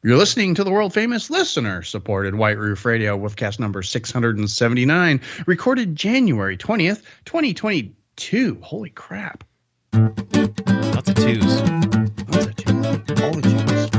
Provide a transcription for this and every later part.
You're listening to the world-famous listener-supported White Roof Radio, Woofcast number 679, recorded January 20th, 2022. Holy crap. Lots of twos. Lots of twos. All the twos.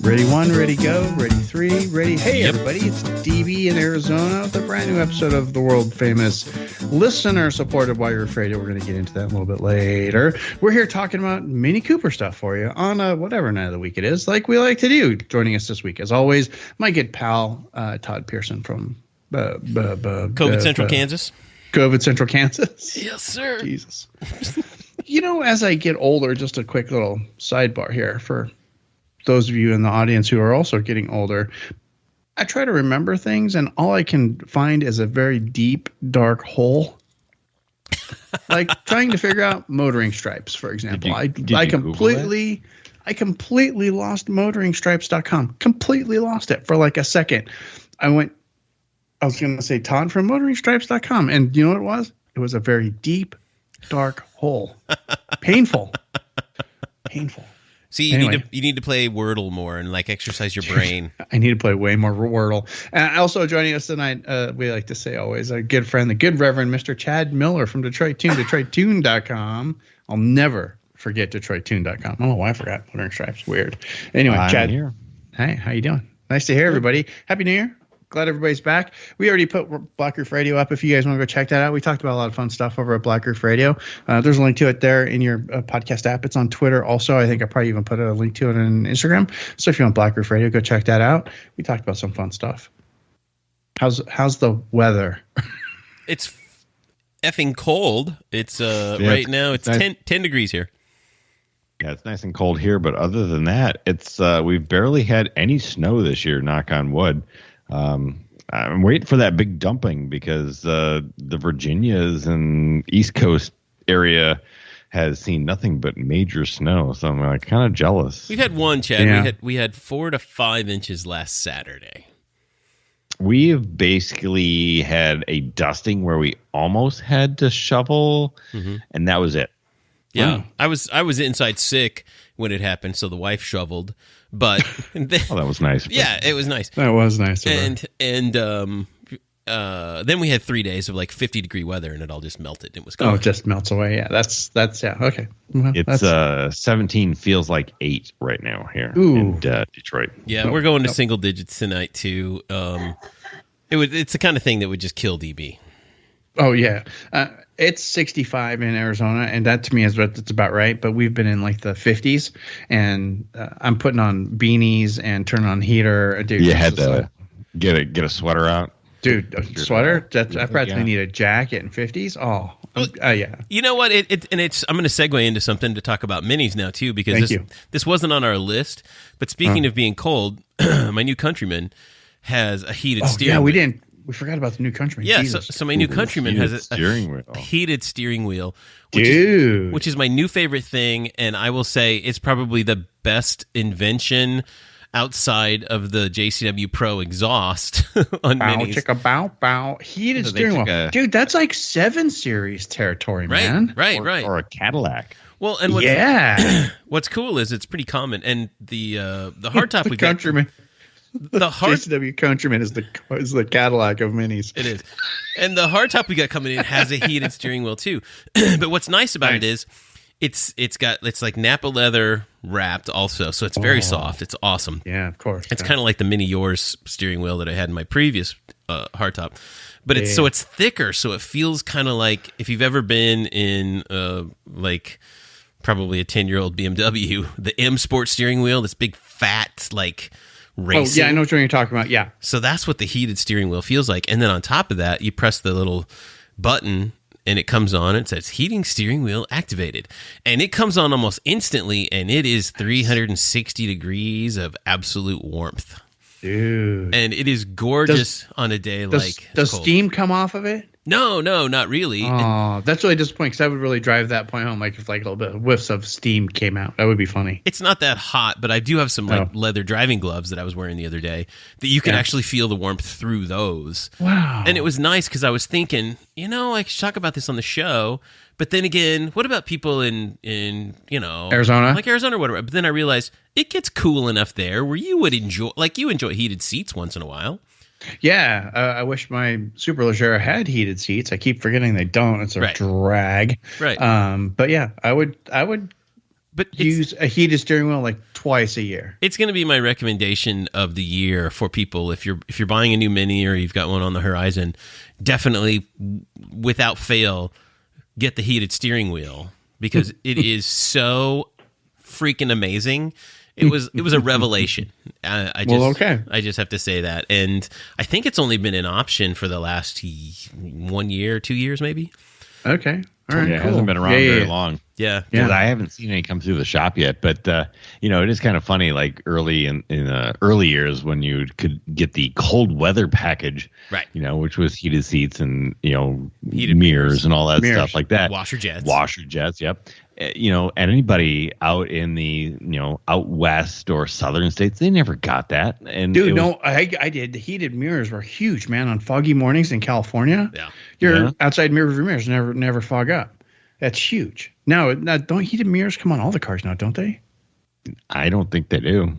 Ready one, ready go, ready three, ready. Hey, everybody, it's DB in Arizona with a brand new episode of the world-famous listener-supported White Roof Radio. We're going to get into that a little bit later. We're here talking about Mini Cooper stuff for you on whatever night of the week it is, like we like to do. Joining us this week, as always, my good pal, Todd Pearson from COVID Central, Kansas. COVID Central, Kansas. Yes, sir. Jesus. You know, as I get older, just a quick little sidebar here for those of you in the audience who are also getting older, I try to remember things, and all I can find is a very deep, dark hole. Like trying to figure out motoring stripes, for example. I completely lost motoringstripes.com. Completely lost it for like a second. I was going to say Todd from motoringstripes.com, and you know what it was? It was a very deep, dark hole. Painful. See, you need to play Wordle more and like exercise your brain. I need to play way more Wordle. And also joining us tonight, we like to say always, our good friend, the good Reverend Mr. Chad Miller from Detroit Tune, DetroitTune.com. I'll never forget DetroitTune.com. I don't know why I forgot Motoring Stripes. Weird. Anyway, Chad. Here. Hey, how you doing? Nice to hear everybody. Happy New Year. Glad everybody's back. We already put Black Roof Radio up if you guys want to go check that out. We talked about a lot of fun stuff over at Black Roof Radio. There's a link to it there in your podcast app. It's on Twitter also. I think I probably even put a link to it on Instagram. So if you want Black Roof Radio, go check that out. We talked about some fun stuff. How's the weather? It's effing cold. It's right now it's nice. 10 degrees here. Yeah, it's nice and cold here, but other than that, it's we've barely had any snow this year, knock on wood. I'm waiting for that big dumping because the Virginias and East Coast area has seen nothing but major snow. So I'm like kind of jealous. We've had one, Chad. Yeah. We had 4 to 5 inches last Saturday. We've basically had a dusting where we almost had to shovel, and that was it. Yeah, wow. I was inside sick when it happened, so the wife shoveled. But that was nice. Yeah, it was nice. That was nice. And then we had 3 days of like 50-degree weather, and it all just melted. It was gone. Oh, it just melts away. Yeah, that's yeah. Okay, well, it's 17 feels like 8 right now here in Detroit. Yeah, we're going to single digits tonight too. It's the kind of thing that would just kill DB. Oh yeah. It's 65 in Arizona, and that to me is what it's about right. But we've been in like the 50s, and I'm putting on beanies and turning on heater. Dude, you had to get a sweater out, dude. A sweater? I practically need a jacket in 50s. Oh, yeah. You know what? I'm going to segue into something to talk about minis now too, because this wasn't on our list. But speaking of being cold, my new Countryman has a heated steering wheel. We forgot about the new Countryman. Yeah, so my new Countryman has a heated steering wheel, which is my new favorite thing, and I will say it's probably the best invention outside of the JCW Pro exhaust on minis. Chicka bow bow. Heated steering wheel. Dude, that's like 7 Series territory, man. Right. Or a Cadillac. Well, and what's cool is it's pretty common, and the hardtop we got. Countryman. The JCW Countryman is the Cadillac of minis. It is. And the hardtop we got coming in has a heated steering wheel too. But what's nice about it is it's like Napa leather wrapped also, so it's very soft. It's awesome. Yeah, of course. It's kind of like the Mini Yours steering wheel that I had in my previous hardtop. But it's thicker, so it feels kind of like if you've ever been in like probably a 10-year-old BMW, the M Sport steering wheel, this big fat like racing. Oh, yeah, I know what you're talking about, yeah. So that's what the heated steering wheel feels like. And then on top of that, you press the little button, and it comes on. It says, heating steering wheel activated. And it comes on almost instantly, and it is 360 degrees of absolute warmth. Dude. And it is gorgeous on a day like Does steam come off of it? No, not really. Oh, that's really disappointing because that would really drive that point home. Like if like a little bit of whiffs of steam came out, that would be funny. It's not that hot, but I do have some like leather driving gloves that I was wearing the other day that you can actually feel the warmth through those. Wow. And it was nice because I was thinking, I should talk about this on the show. But then again, what about people in Arizona? Like Arizona or whatever. But then I realized it gets cool enough there where you would enjoy heated seats once in a while. Yeah, I wish my Superleggera had heated seats. I keep forgetting they don't. It's a drag. Right. But yeah, I would use a heated steering wheel like twice a year. It's going to be my recommendation of the year for people if you're buying a new Mini or you've got one on the horizon. Definitely, without fail, get the heated steering wheel because it is so freaking amazing. It was a revelation. I just have to say that, and I think it's only been an option for the last 1 year, 2 years, maybe. Okay, all right, It hasn't been around very long. Yeah. I haven't seen any come through the shop yet, but it is kind of funny. Like early in early years when you could get the cold weather package, right? Which was heated seats and heated mirrors and all that stuff like that. Washer jets. Yep. And anybody out in the out west or southern states, they never got that. And dude, I did. The heated mirrors were huge, man. On foggy mornings in California, your outside mirrors never fog up. That's huge. Now, don't heated mirrors come on all the cars now, don't they? I don't think they do.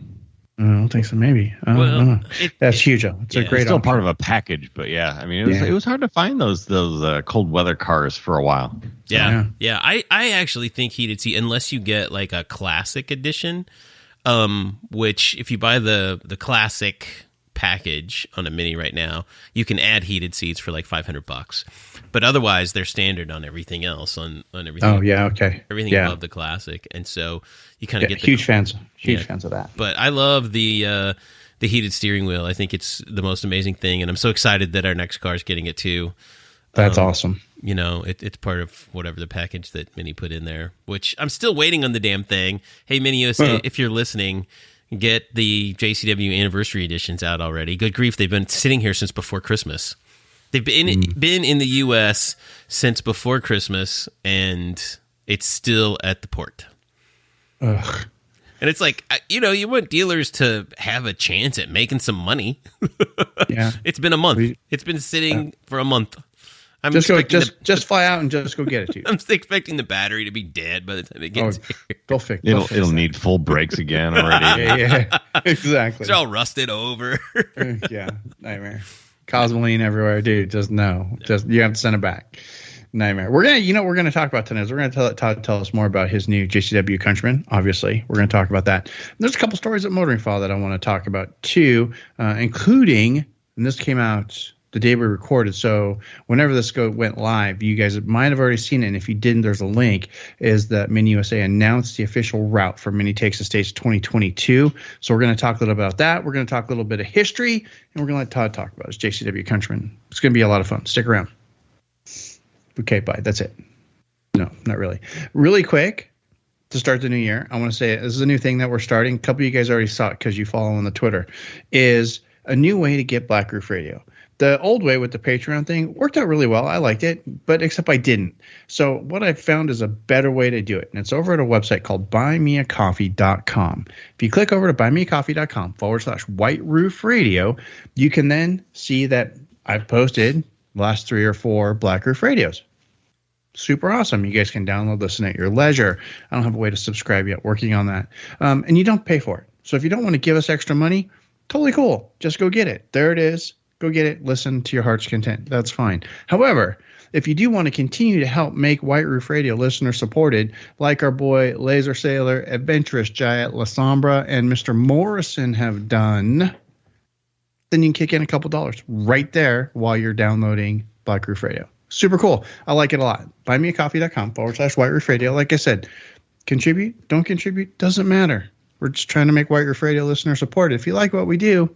I don't think so. Maybe. I don't know. That's huge. It's a great. It's still option. part of a package, but it was hard to find those cold weather cars for a while. Yeah. I actually think heated seat, unless you get like a classic edition, which if you buy the classic package on a Mini right now, you can add heated seats for like $500. But otherwise, they're standard on everything else on everything. Oh yeah, okay. Everything above the classic, and so you kind of get huge fans of that. But I love the heated steering wheel. I think it's the most amazing thing, and I'm so excited that our next car is getting it too. That's awesome. It's part of whatever the package that Mini put in there, which I'm still waiting on the damn thing. Hey, Mini USA, if you're listening, get the JCW anniversary editions out already. Good grief, they've been sitting here since before Christmas. They've been in the U.S. since before Christmas, and it's still at the port. Ugh. And it's like, you want dealers to have a chance at making some money. Yeah. It's been a month. It's been sitting for a month. Just fly out and just go get it, dude. I'm expecting the battery to be dead by the time it gets here. They'll fix It'll need full brakes again already. Yeah, exactly. It's all rusted over. Yeah, nightmare. Cosmoline everywhere, dude. Just you have to send it back. Nightmare. We're gonna talk about tonight. We're gonna tell Todd tell us more about his new JCW Countryman. Obviously, we're gonna talk about that. There's a couple stories at Motoring File that I want to talk about too, including, and this came out the day we recorded. So whenever this went live, you guys might have already seen it. And if you didn't, there's a link. Is that Mini USA announced the official route for Mini Takes the States 2022. So we're going to talk a little about that. We're going to talk a little bit of history, and we're going to let Todd talk about his JCW Countryman. It's going to be a lot of fun. Stick around. Okay, bye. That's it. No, not really. Really quick to start the new year, I want to say this is a new thing that we're starting. A couple of you guys already saw it because you follow on the Twitter. Is a new way to get Black Roof Radio. The old way with the Patreon thing worked out really well. I liked it, but except I didn't. So what I found is a better way to do it. And it's over at a website called buymeacoffee.com. If you click over to buymeacoffee.com/White Roof Radio, you can then see that I've posted the last 3 or 4 Black Roof Radios. Super awesome. You guys can download, listen at your leisure. I don't have a way to subscribe yet. Working on that. And you don't pay for it. So if you don't want to give us extra money, totally cool. Just go get it. There it is. Go get it. Listen to your heart's content. That's fine. However, if you do want to continue to help make White Roof Radio listener supported, like our boy Laser Sailor, Adventurous Giant, La Sombra, and Mr. Morrison have done, then you can kick in a couple dollars right there while you're downloading Black Roof Radio. Super cool. I like it a lot. Buymeacoffee.com/White Roof Radio. Like I said, contribute, don't contribute, doesn't matter. We're just trying to make White Roof Radio listener supported. If you like what we do,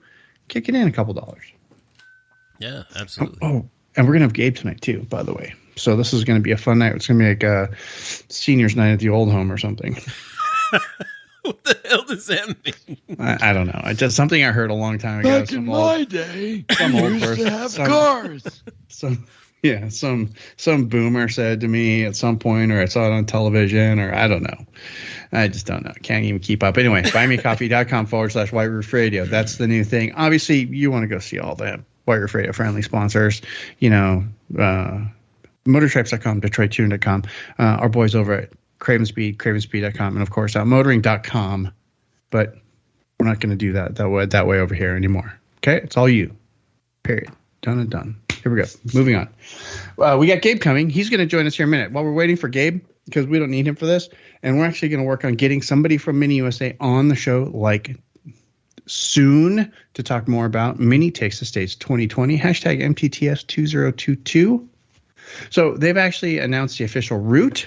kick it in a couple dollars. Yeah, absolutely. Oh, and we're going to have Gabe tonight, too, by the way. So this is going to be a fun night. It's going to be like a seniors night at the old home or something. What the hell does that mean? I don't know. It's just something I heard a long time ago. Back in my day, some old we used person. to have cars. Yeah, some boomer said to me at some point, or I saw it on television, or I don't know. I just don't know. Can't even keep up. Anyway, buymeacoffee.com/White Roof Radio. That's the new thing. Obviously, you want to go see all the White Roof Radio friendly sponsors. Motorstripes.com, DetroitTuning.com, our boys over at Cravenspeed, Cravenspeed.com, and of course, Motoring.com. But we're not going to do that way over here anymore. Okay, it's all you. Period. Done and done. Here we go. Moving on. We got Gabe coming. He's going to join us here in a minute. While we're waiting for Gabe, because we don't need him for this, and we're actually going to work on getting somebody from Mini USA on the show like soon to talk more about Mini Takes the States 2020, hashtag MTTS 2022. So they've actually announced the official route.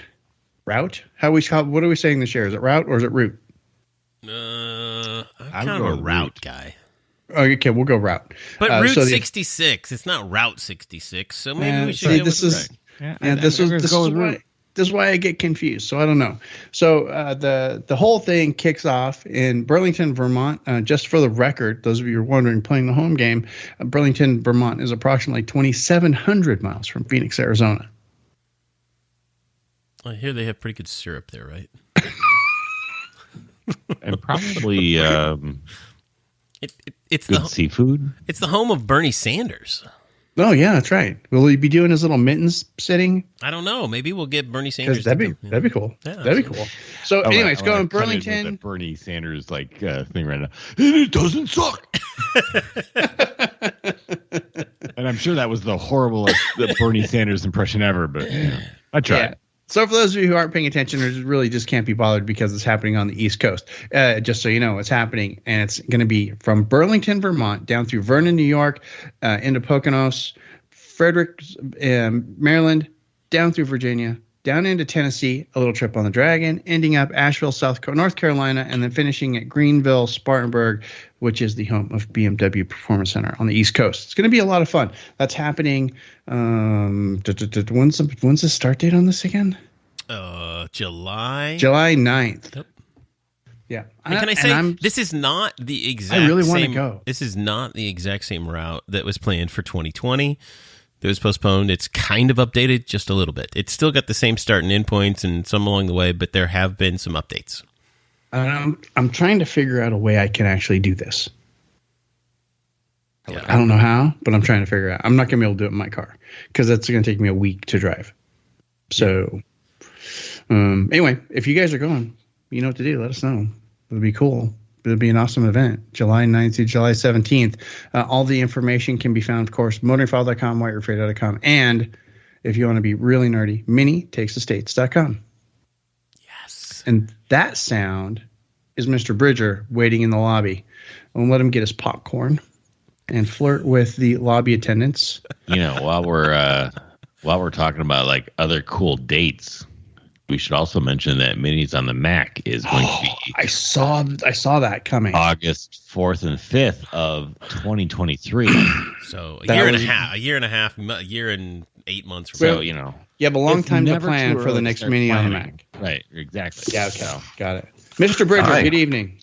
What are we saying this year? Is it route or is it route? I'm kind of a route guy. Okay, we'll go route. But Route 66, it's not Route 66, so maybe we should. This is why I get confused. So I don't know. So the whole thing kicks off in Burlington, Vermont. Just for the record, those of you who are wondering, playing the home game, Burlington, Vermont is approximately 2,700 miles from Phoenix, Arizona. I hear they have pretty good syrup there, right? And probably it's good seafood. It's the home of Bernie Sanders. Oh yeah, that's right. Will he be doing his little mittens sitting? I don't know. Maybe we'll get Bernie Sanders. That'd be cool. Yeah, that'd be cool. So, anyways, going Burlington. Bernie Sanders thing right now. And it doesn't suck. And I'm sure that was the horriblest Bernie Sanders impression ever, but I tried. Yeah. So for those of you who aren't paying attention or really just can't be bothered because it's happening on the East Coast, just so you know what's happening, and it's going to be from Burlington, Vermont, down through Vernon, New York, into Poconos, Frederick, Maryland, down through Virginia, down into Tennessee, a little trip on the Dragon, ending up Asheville, North Carolina, and then finishing at Greenville, Spartanburg, which is the home of BMW Performance Center on the East Coast. It's going to be a lot of fun. That's happening. When's the start date on this again? July 9th. Yep. Yeah. And can I say this is not the exact? I really want to go. This is not the exact same route that was planned for 2020. That was postponed. It's kind of updated just a little bit. It's still got the same start and end points and some along the way, but there have been some updates. I'm trying to figure out a way I can actually do this. Yeah. I don't know how, but I'm trying to figure it out. I'm not going to be able to do it in my car because that's going to take me a week to drive. So anyway, if you guys are going, you know what to do. Let us know. It would be cool. It would be an awesome event. July 9th through July 17th. All the information can be found, of course, motoringfile.com, whiteroofradio.com, and if you want to be really nerdy, minitakesthestates.com. Yes. And that sound is Mr. Bridger waiting in the lobby. I'll let him get his popcorn and flirt with the lobby attendants. While we're talking about like other cool dates, we should also mention that Minis on the Mac is going to be. I saw that coming. August 4th and 5th of 2023. So a year and a 8 months from now. So, you have a long time to plan for the next Mini on the Mac. Right, exactly. Yeah, okay. Got it. Mr. Bridger, Hi. Good evening.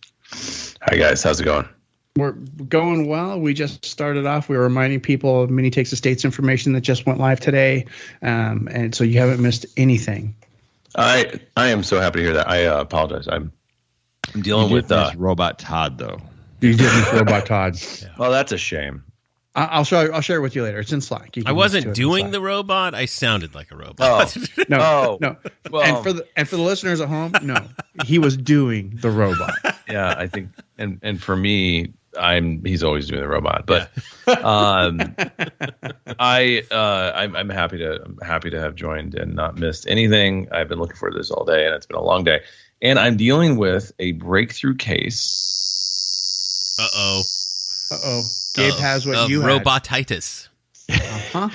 Hi, guys. How's it going? We're going well. We just started off. We were reminding people of Mini Takes the States information that just went live today. And so you haven't missed anything. I am so happy to hear that. I apologize. I'm dealing with Robot Todd, though. You did miss Robot Todd. Yeah. Well, that's a shame. I'll share it with you later. It's in Slack. I wasn't doing the robot. I sounded like a robot. No. Well, and for the listeners at home, no, he was doing the robot. Yeah, I think, and for me, he's always doing the robot. But I'm happy to have joined and not missed anything. I've been looking forward to this all day, and it's been a long day. And I'm dealing with a breakthrough case. Uh-oh. Gabe has what you had. Robotitis. Uh-huh.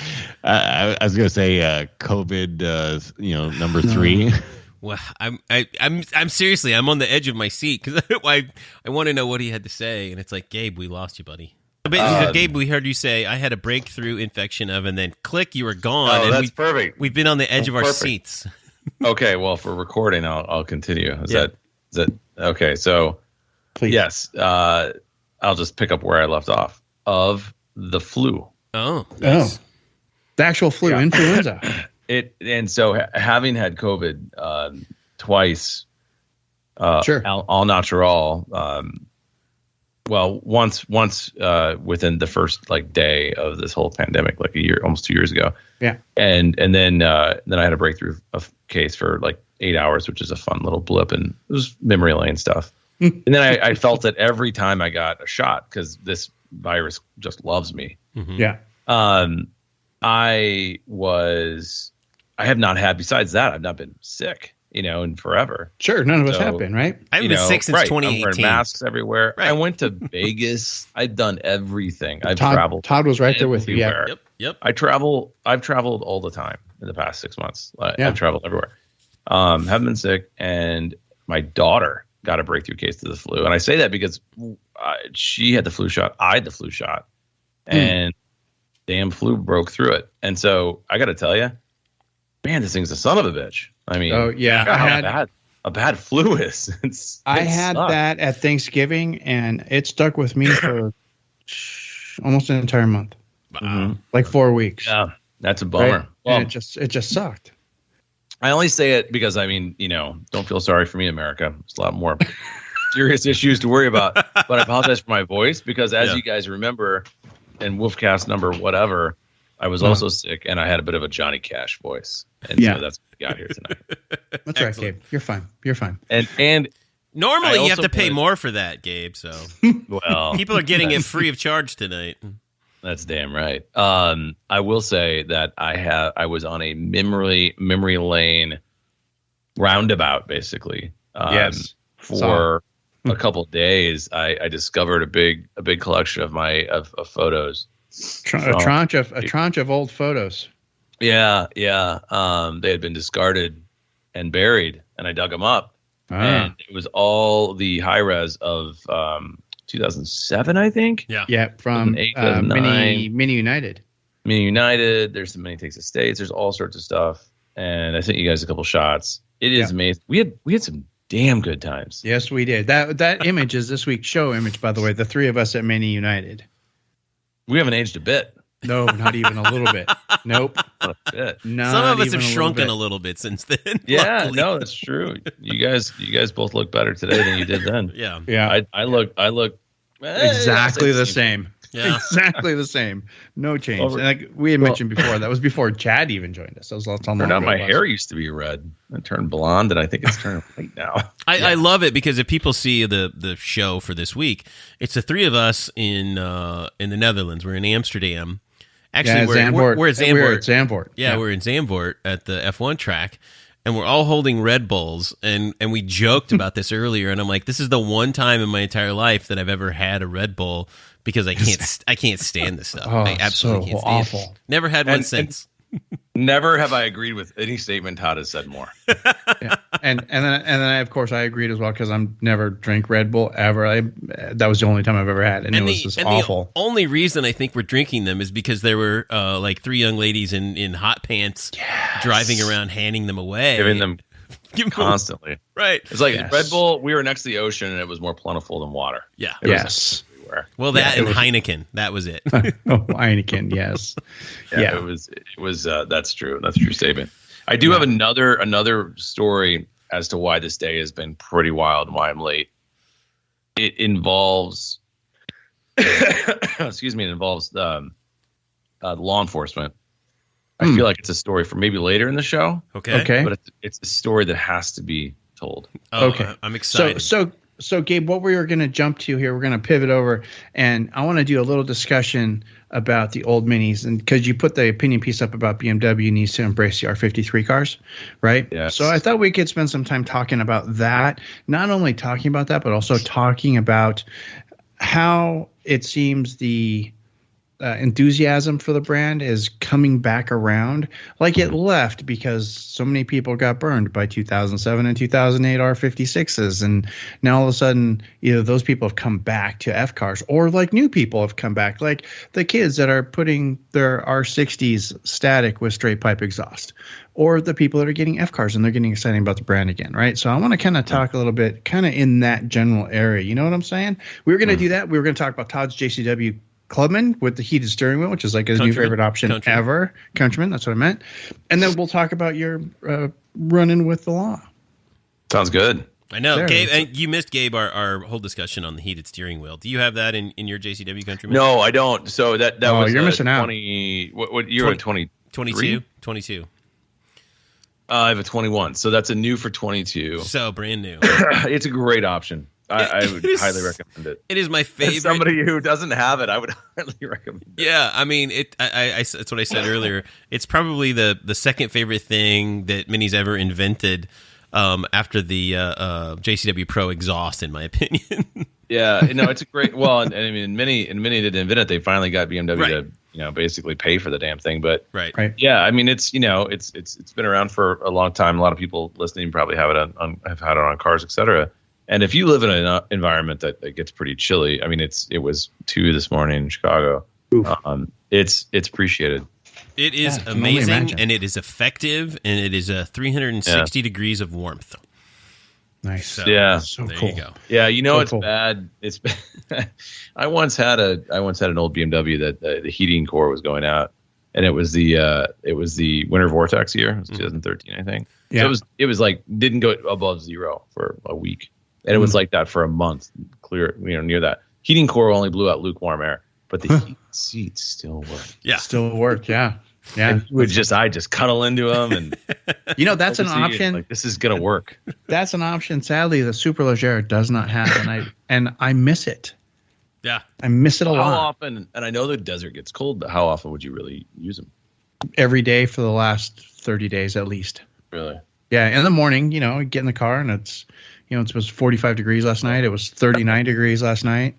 I was going to say COVID, number 3. Well, I'm seriously, I'm on the edge of my seat because I want to know what he had to say, and it's like, Gabe, we lost you, buddy. Gabe, we heard you say I had a breakthrough infection of, and then click, you were gone. Oh, that's perfect. We've been on the edge of our seats. Okay, well, for recording, I'll continue. Is that okay? So, please. Yes, I'll just pick up where I left off of the flu. Oh, nice. The actual flu, influenza. Having had COVID twice, Sure. all natural. Well, once within the first like day of this whole pandemic, like almost 2 years ago. Yeah. And then I had a breakthrough case for like 8 hours, which is a fun little blip, and it was memory lane stuff. And then I felt it every time I got a shot because this virus just loves me. Mm-hmm. Yeah. I have not had, besides that, I've not been sick, in forever. Sure. None of us have been, right? I haven't been sick since 2018. I'm wearing masks everywhere. Right. I went to Vegas. I've done everything. I've Todd, traveled. Todd was right there with you. Yeah. Yep. I've traveled all the time in the past 6 months. Yeah. I've traveled everywhere. Haven't been sick. And my daughter got a breakthrough case of the flu. And I say that because she had the flu shot. I had the flu shot. And damn flu broke through it. And so I got to tell you, man, this thing's a son of a bitch. I mean, Oh, yeah. how bad flu is. I had that at Thanksgiving, and it stuck with me for almost an entire month. Wow. Like 4 weeks. Yeah, that's a bummer. Right? Well, And it just sucked. I only say it because, I mean, don't feel sorry for me, America. There's a lot more serious issues to worry about. But I apologize for my voice because, as you guys remember, in Woofcast number whatever, I was also sick, and I had a bit of a Johnny Cash voice. And so that's what we got here tonight. That's right, Gabe. You're fine. You're fine. And Normally, you have to pay more for that, Gabe. So well, people are getting it free of charge tonight. That's damn right. I will say that I was on a memory lane roundabout, basically. Yes. For a couple of days, I discovered a big collection of photos. A tranche of old photos. Yeah. They had been discarded and buried, and I dug them up, and it was all the high res of 2007, I think. Yeah. From 2008, Mini United. Mini United. There's some Mini Takes the States. There's all sorts of stuff, and I sent you guys a couple shots. It is amazing. We had some damn good times. Yes, we did. That image is this week's show image, by the way. The three of us at Mini United. We haven't aged a bit. No, not even a little bit. Nope. Not a bit. Not Some of us even have a shrunken little a little bit since then. Yeah, luckily. no, that's true. You guys both look better today than you did then. Yeah. bit. Yeah. I look Exactly the same. Yeah. Exactly the same. No change. Well, And like we had mentioned before, that was before Chad even joined us. That was lots on Turned out my hair used to be red. I turned blonde, and I think it's turning white now. I love it because if people see the show for this week, it's the three of us in the Netherlands. We're in Amsterdam. Actually, we're at Zandvoort. We're at Zandvoort. Yeah, we're in Zandvoort at the F1 track, and we're all holding Red Bulls. And we joked about this earlier, and I'm like, this is the one time in my entire life that I've ever had a Red Bull because I can't stand this stuff. Oh, I absolutely so can't stand awful. it. Never had one since. Never have I agreed with any statement Todd has said more. Yeah. And then I, of course I agreed as well because I'm never drink Red Bull ever. That was the only time I've ever had, and it was just awful. The only reason I think we're drinking them is because there were like three young ladies in hot pants driving around handing them away, Giving them constantly. Right. It's like Red Bull. We were next to the ocean, and it was more plentiful than water. Yeah. It was Yes. everywhere. Well, that and Heineken. That was it. Oh, Heineken, yes. Yeah. It was. That's true. That's a true statement. I do have another story as to why this day has been pretty wild and why I'm late. It involves, excuse me, law enforcement. I feel like it's a story for maybe later in the show. Okay. But it's a story that has to be told. Oh, Okay. I'm excited. So Gabe, what we are going to jump to here, we're going to pivot over, and I want to do a little discussion about the old minis, and because you put the opinion piece up about BMW needs to embrace the R53 cars, right? Yes. So I thought we could spend some time talking about that, not only talking about that, but also talking about how it seems the enthusiasm for the brand is coming back around, like it left because so many people got burned by 2007 and 2008 R56s, and now all of a sudden either those people have come back to F cars, or like new people have come back, like the kids that are putting their R60s static with straight pipe exhaust, or the people that are getting F cars and they're getting excited about the brand again, right? So I want to kind of talk a little bit kind of in that general area. You know what I'm saying? We were going to do that. We were going to talk about Todd's JCW Clubman with the heated steering wheel, which is like his new favorite option ever. Countryman, that's what I meant. And then we'll talk about your run-in with the law. Sounds good. I know, Gabe. And you missed, Gabe, our whole discussion on the heated steering wheel. Do you have that in your JCW Countryman? No, I don't. So that was you're missing out. 20. What year? 22. 22. I have a 21, so that's a new for 22. So brand new. It's a great option. I would highly recommend it. It is my favorite. As somebody who doesn't have it, I would highly recommend it. Yeah, I mean, that's what I said earlier. It's probably the second favorite thing that Mini's ever invented. After the JCW Pro exhaust, in my opinion. Yeah, it's a great. Well, and I mean, Mini didn't invent it. They finally got BMW to, basically pay for the damn thing. But right. Yeah, I mean, it's been around for a long time. A lot of people listening probably have had it on cars, etc. And if you live in an environment that gets pretty chilly, I mean, it was 2 this morning in Chicago. It's appreciated. It is amazing, and it is effective, and it is 360 degrees of warmth. Nice. So, so there cool. you go. Yeah, it's bad. It's I once had an old BMW that the heating core was going out, and it was the winter vortex year. It was 2013, I think. Yeah. So it was like didn't go above 0 for a week, and it was like that for a month. Clear, near that heating core only blew out lukewarm air. But the heat seats still work. Yeah, still work. Yeah. I just cuddle into them, and that's an option. Like, this is gonna work. That's an option. Sadly, the Superleggera does not have, and I miss it. Yeah, I miss it a lot. How often? And I know the desert gets cold, but how often would you really use them? Every day for the last 30 days at least. Really? Yeah. In the morning, get in the car, and it's it was 45 degrees last night. It was 39 degrees last night.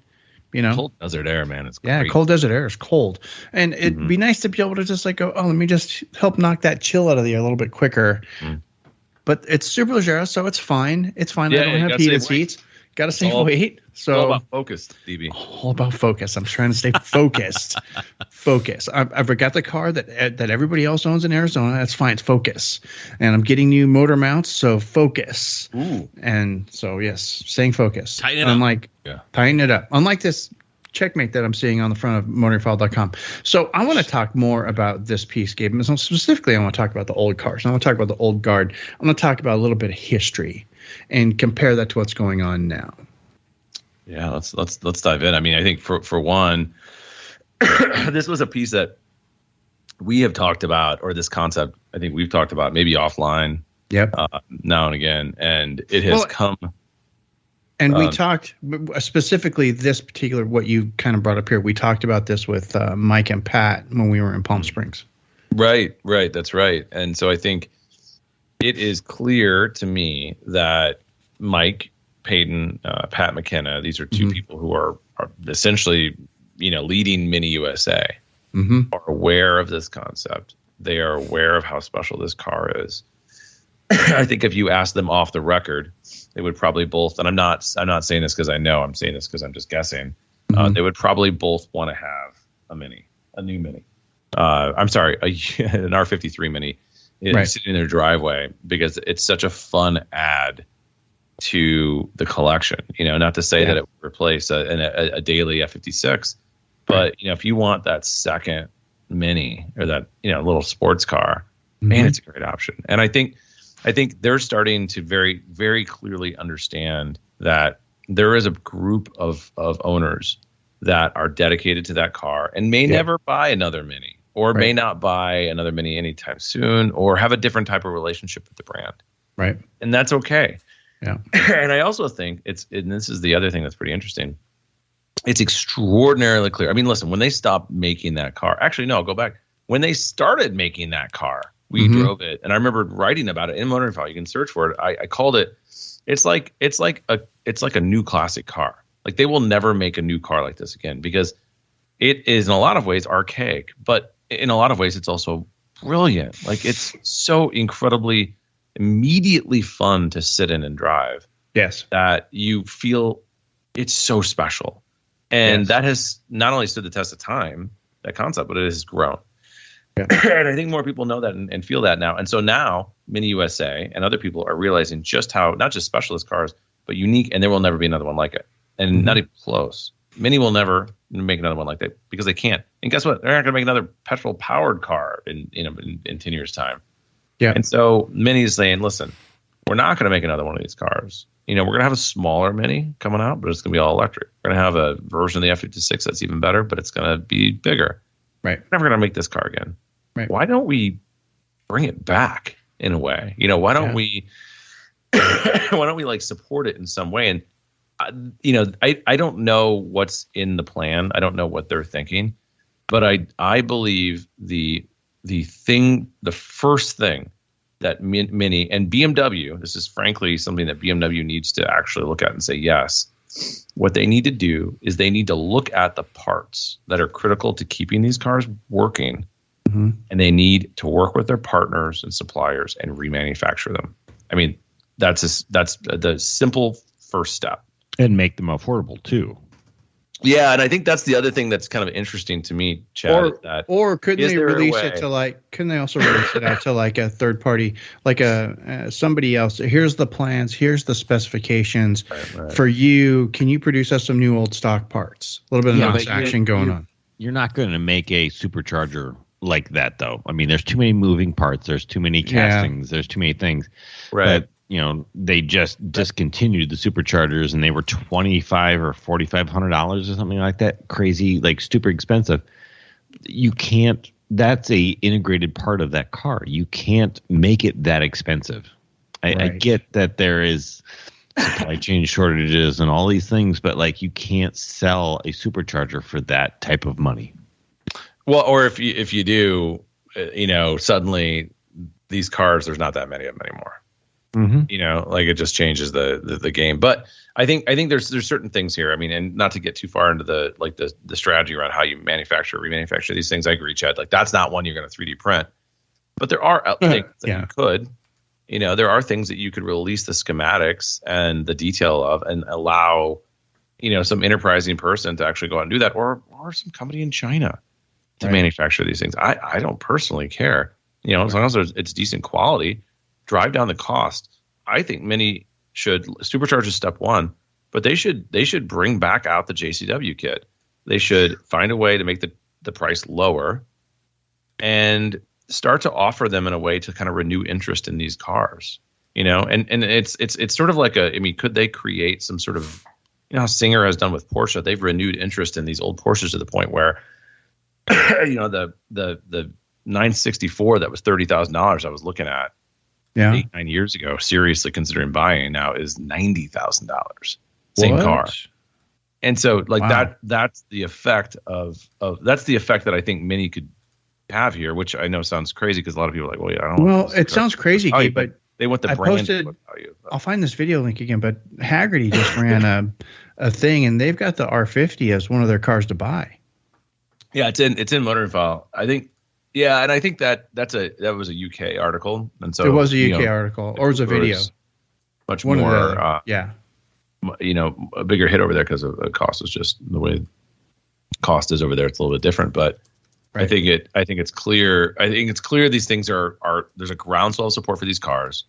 Cold desert air, man. It's great. Yeah, cold desert air is cold. And it'd be nice to be able to just go, let me just help knock that chill out of the air a little bit quicker. But it's Superleggera, so it's fine. It's fine. Yeah, I don't have heated seats. Got to save weight. So all about focus, DB. All about focus. I'm trying to stay focused. Focus. I've got the car that everybody else owns in Arizona. That's fine. It's Focus. And I'm getting new motor mounts, so focus. Ooh. And so, yes, staying focused. Tighten it up. Tighten it up. Unlike this checkmate that I'm seeing on the front of motorfile.com. So I want to talk more about this piece, Gabe. And specifically, I want to talk about the old cars. I want to talk about the old guard. I'm going to talk about a little bit of history and compare that to what's going on now. Yeah, let's dive in. I mean, I think for one, this was a piece that we have talked about, or this concept I think we've talked about maybe offline. Yep. Now and again, and it has come. And we talked specifically this particular, what you kind of brought up here. We talked about this with Mike and Pat when we were in Palm Springs. Right. That's right. And so I think it is clear to me that Mike Payton, Pat McKenna, these are two people who are essentially, leading Mini USA, are aware of this concept. They are aware of how special this car is. I think if you ask them off the record, they would probably both, and I'm not saying this because I know, I'm saying this because I'm just guessing. They would probably both want to have a new Mini. I'm sorry, an R53 Mini sitting in their driveway, because it's such a fun add to the collection. Not to say that it would replace a daily F56, but if you want that second Mini, or that little sports car, man, it's a great option. And I think they're starting to very, very clearly understand that there is a group of owners that are dedicated to that car and may never buy another Mini, or may not buy another Mini anytime soon, or have a different type of relationship with the brand. Right. And that's okay. Yeah. And I also think and this is the other thing that's pretty interesting, it's extraordinarily clear. I mean, listen, when they stopped making that car, actually, no, I'll go back. When they started making that car, we drove it, and I remember writing about it in Motorfile. You can search for it. I called it. It's like a new classic car. Like, they will never make a new car like this again, because it is in a lot of ways archaic, but in a lot of ways it's also brilliant. Like, it's so incredibly immediately fun to sit in and drive. Yes, that you feel it's so special, and that has not only stood the test of time, that concept, but it has grown. Yeah. And I think more people know that and feel that now. And so now Mini USA and other people are realizing just how, not just specialist cars, but unique, and there will never be another one like it. And not even close. Mini will never make another one like that because they can't. And guess what? They're not going to make another petrol powered car in 10 years time. Yeah. And so Mini is saying, listen, we're not going to make another one of these cars. We're going to have a smaller Mini coming out, but it's going to be all electric. We're going to have a version of the F-56 that's even better, but it's going to be bigger. Right. We're never going to make this car again. Right. Why don't we bring it back in a way? Why don't we like support it in some way? And I don't know what's in the plan. I don't know what they're thinking, but I believe the first thing that Mini and BMW, this is frankly something that BMW needs to actually look at and say, yes, what they need to do is they need to look at the parts that are critical to keeping these cars working. Mm-hmm. And they need to work with their partners and suppliers and remanufacture them. I mean, that's the simple first step. And make them affordable too. Yeah, and I think that's the other thing that's kind of interesting to me, Chad. Or couldn't they release it to couldn't they also release it out to like a third party, like somebody else? Here's the plans, here's the specifications for you. Can you produce us some new old stock parts? A little bit of action going on. You're not going to make a supercharger like that, though. I mean, there's too many moving parts. There's too many castings. There's too many things. Right. But, they just discontinued the superchargers, and they were $2,500 or $4,500 or something like that. Crazy, like super expensive. You can't. That's a integrated part of that car. You can't make it that expensive. I get that there is supply chain shortages and all these things, but you can't sell a supercharger for that type of money. Well, or if you do, suddenly these cars, there's not that many of them anymore. Mm-hmm. It just changes the game. But I think there's certain things here. I mean, and not to get too far into the strategy around how you remanufacture these things. I agree, Chad. That's not one you're going to 3D print. But there are things that you could. There are things that you could release the schematics and the detail of, and allow, some enterprising person to actually go out and do that, or some company in China to manufacture these things. I don't personally care. As long as it's decent quality. Drive down the cost. I think Mini should supercharge is step one, but they should bring back out the JCW kit. They should find a way to make the price lower and start to offer them in a way to kind of renew interest in these cars. And it's sort of like could they create some sort of, how Singer has done with Porsche? They've renewed interest in these old Porsches to the point where the 964 that was $30,000 I was looking at 8-9 years ago, seriously considering buying now, is $90,000. Same car. And so that's the effect that's the effect that I think Mini could have here, which I know sounds crazy because a lot of people are like, well, yeah, I don't know. Well, it sounds crazy, but they want the brand value. I'll find this video link again, but Haggerty just ran a thing, and they've got the R50 as one of their cars to buy. Yeah, it's in Motor File. I think. Yeah, and I think that was a UK article, and so it was a UK article, or it was a video. Much more, a bigger hit over there because of the cost. Is just the way cost is over there. It's a little bit different, but I think it's clear. I think it's clear these things are there's a groundswell of support for these cars.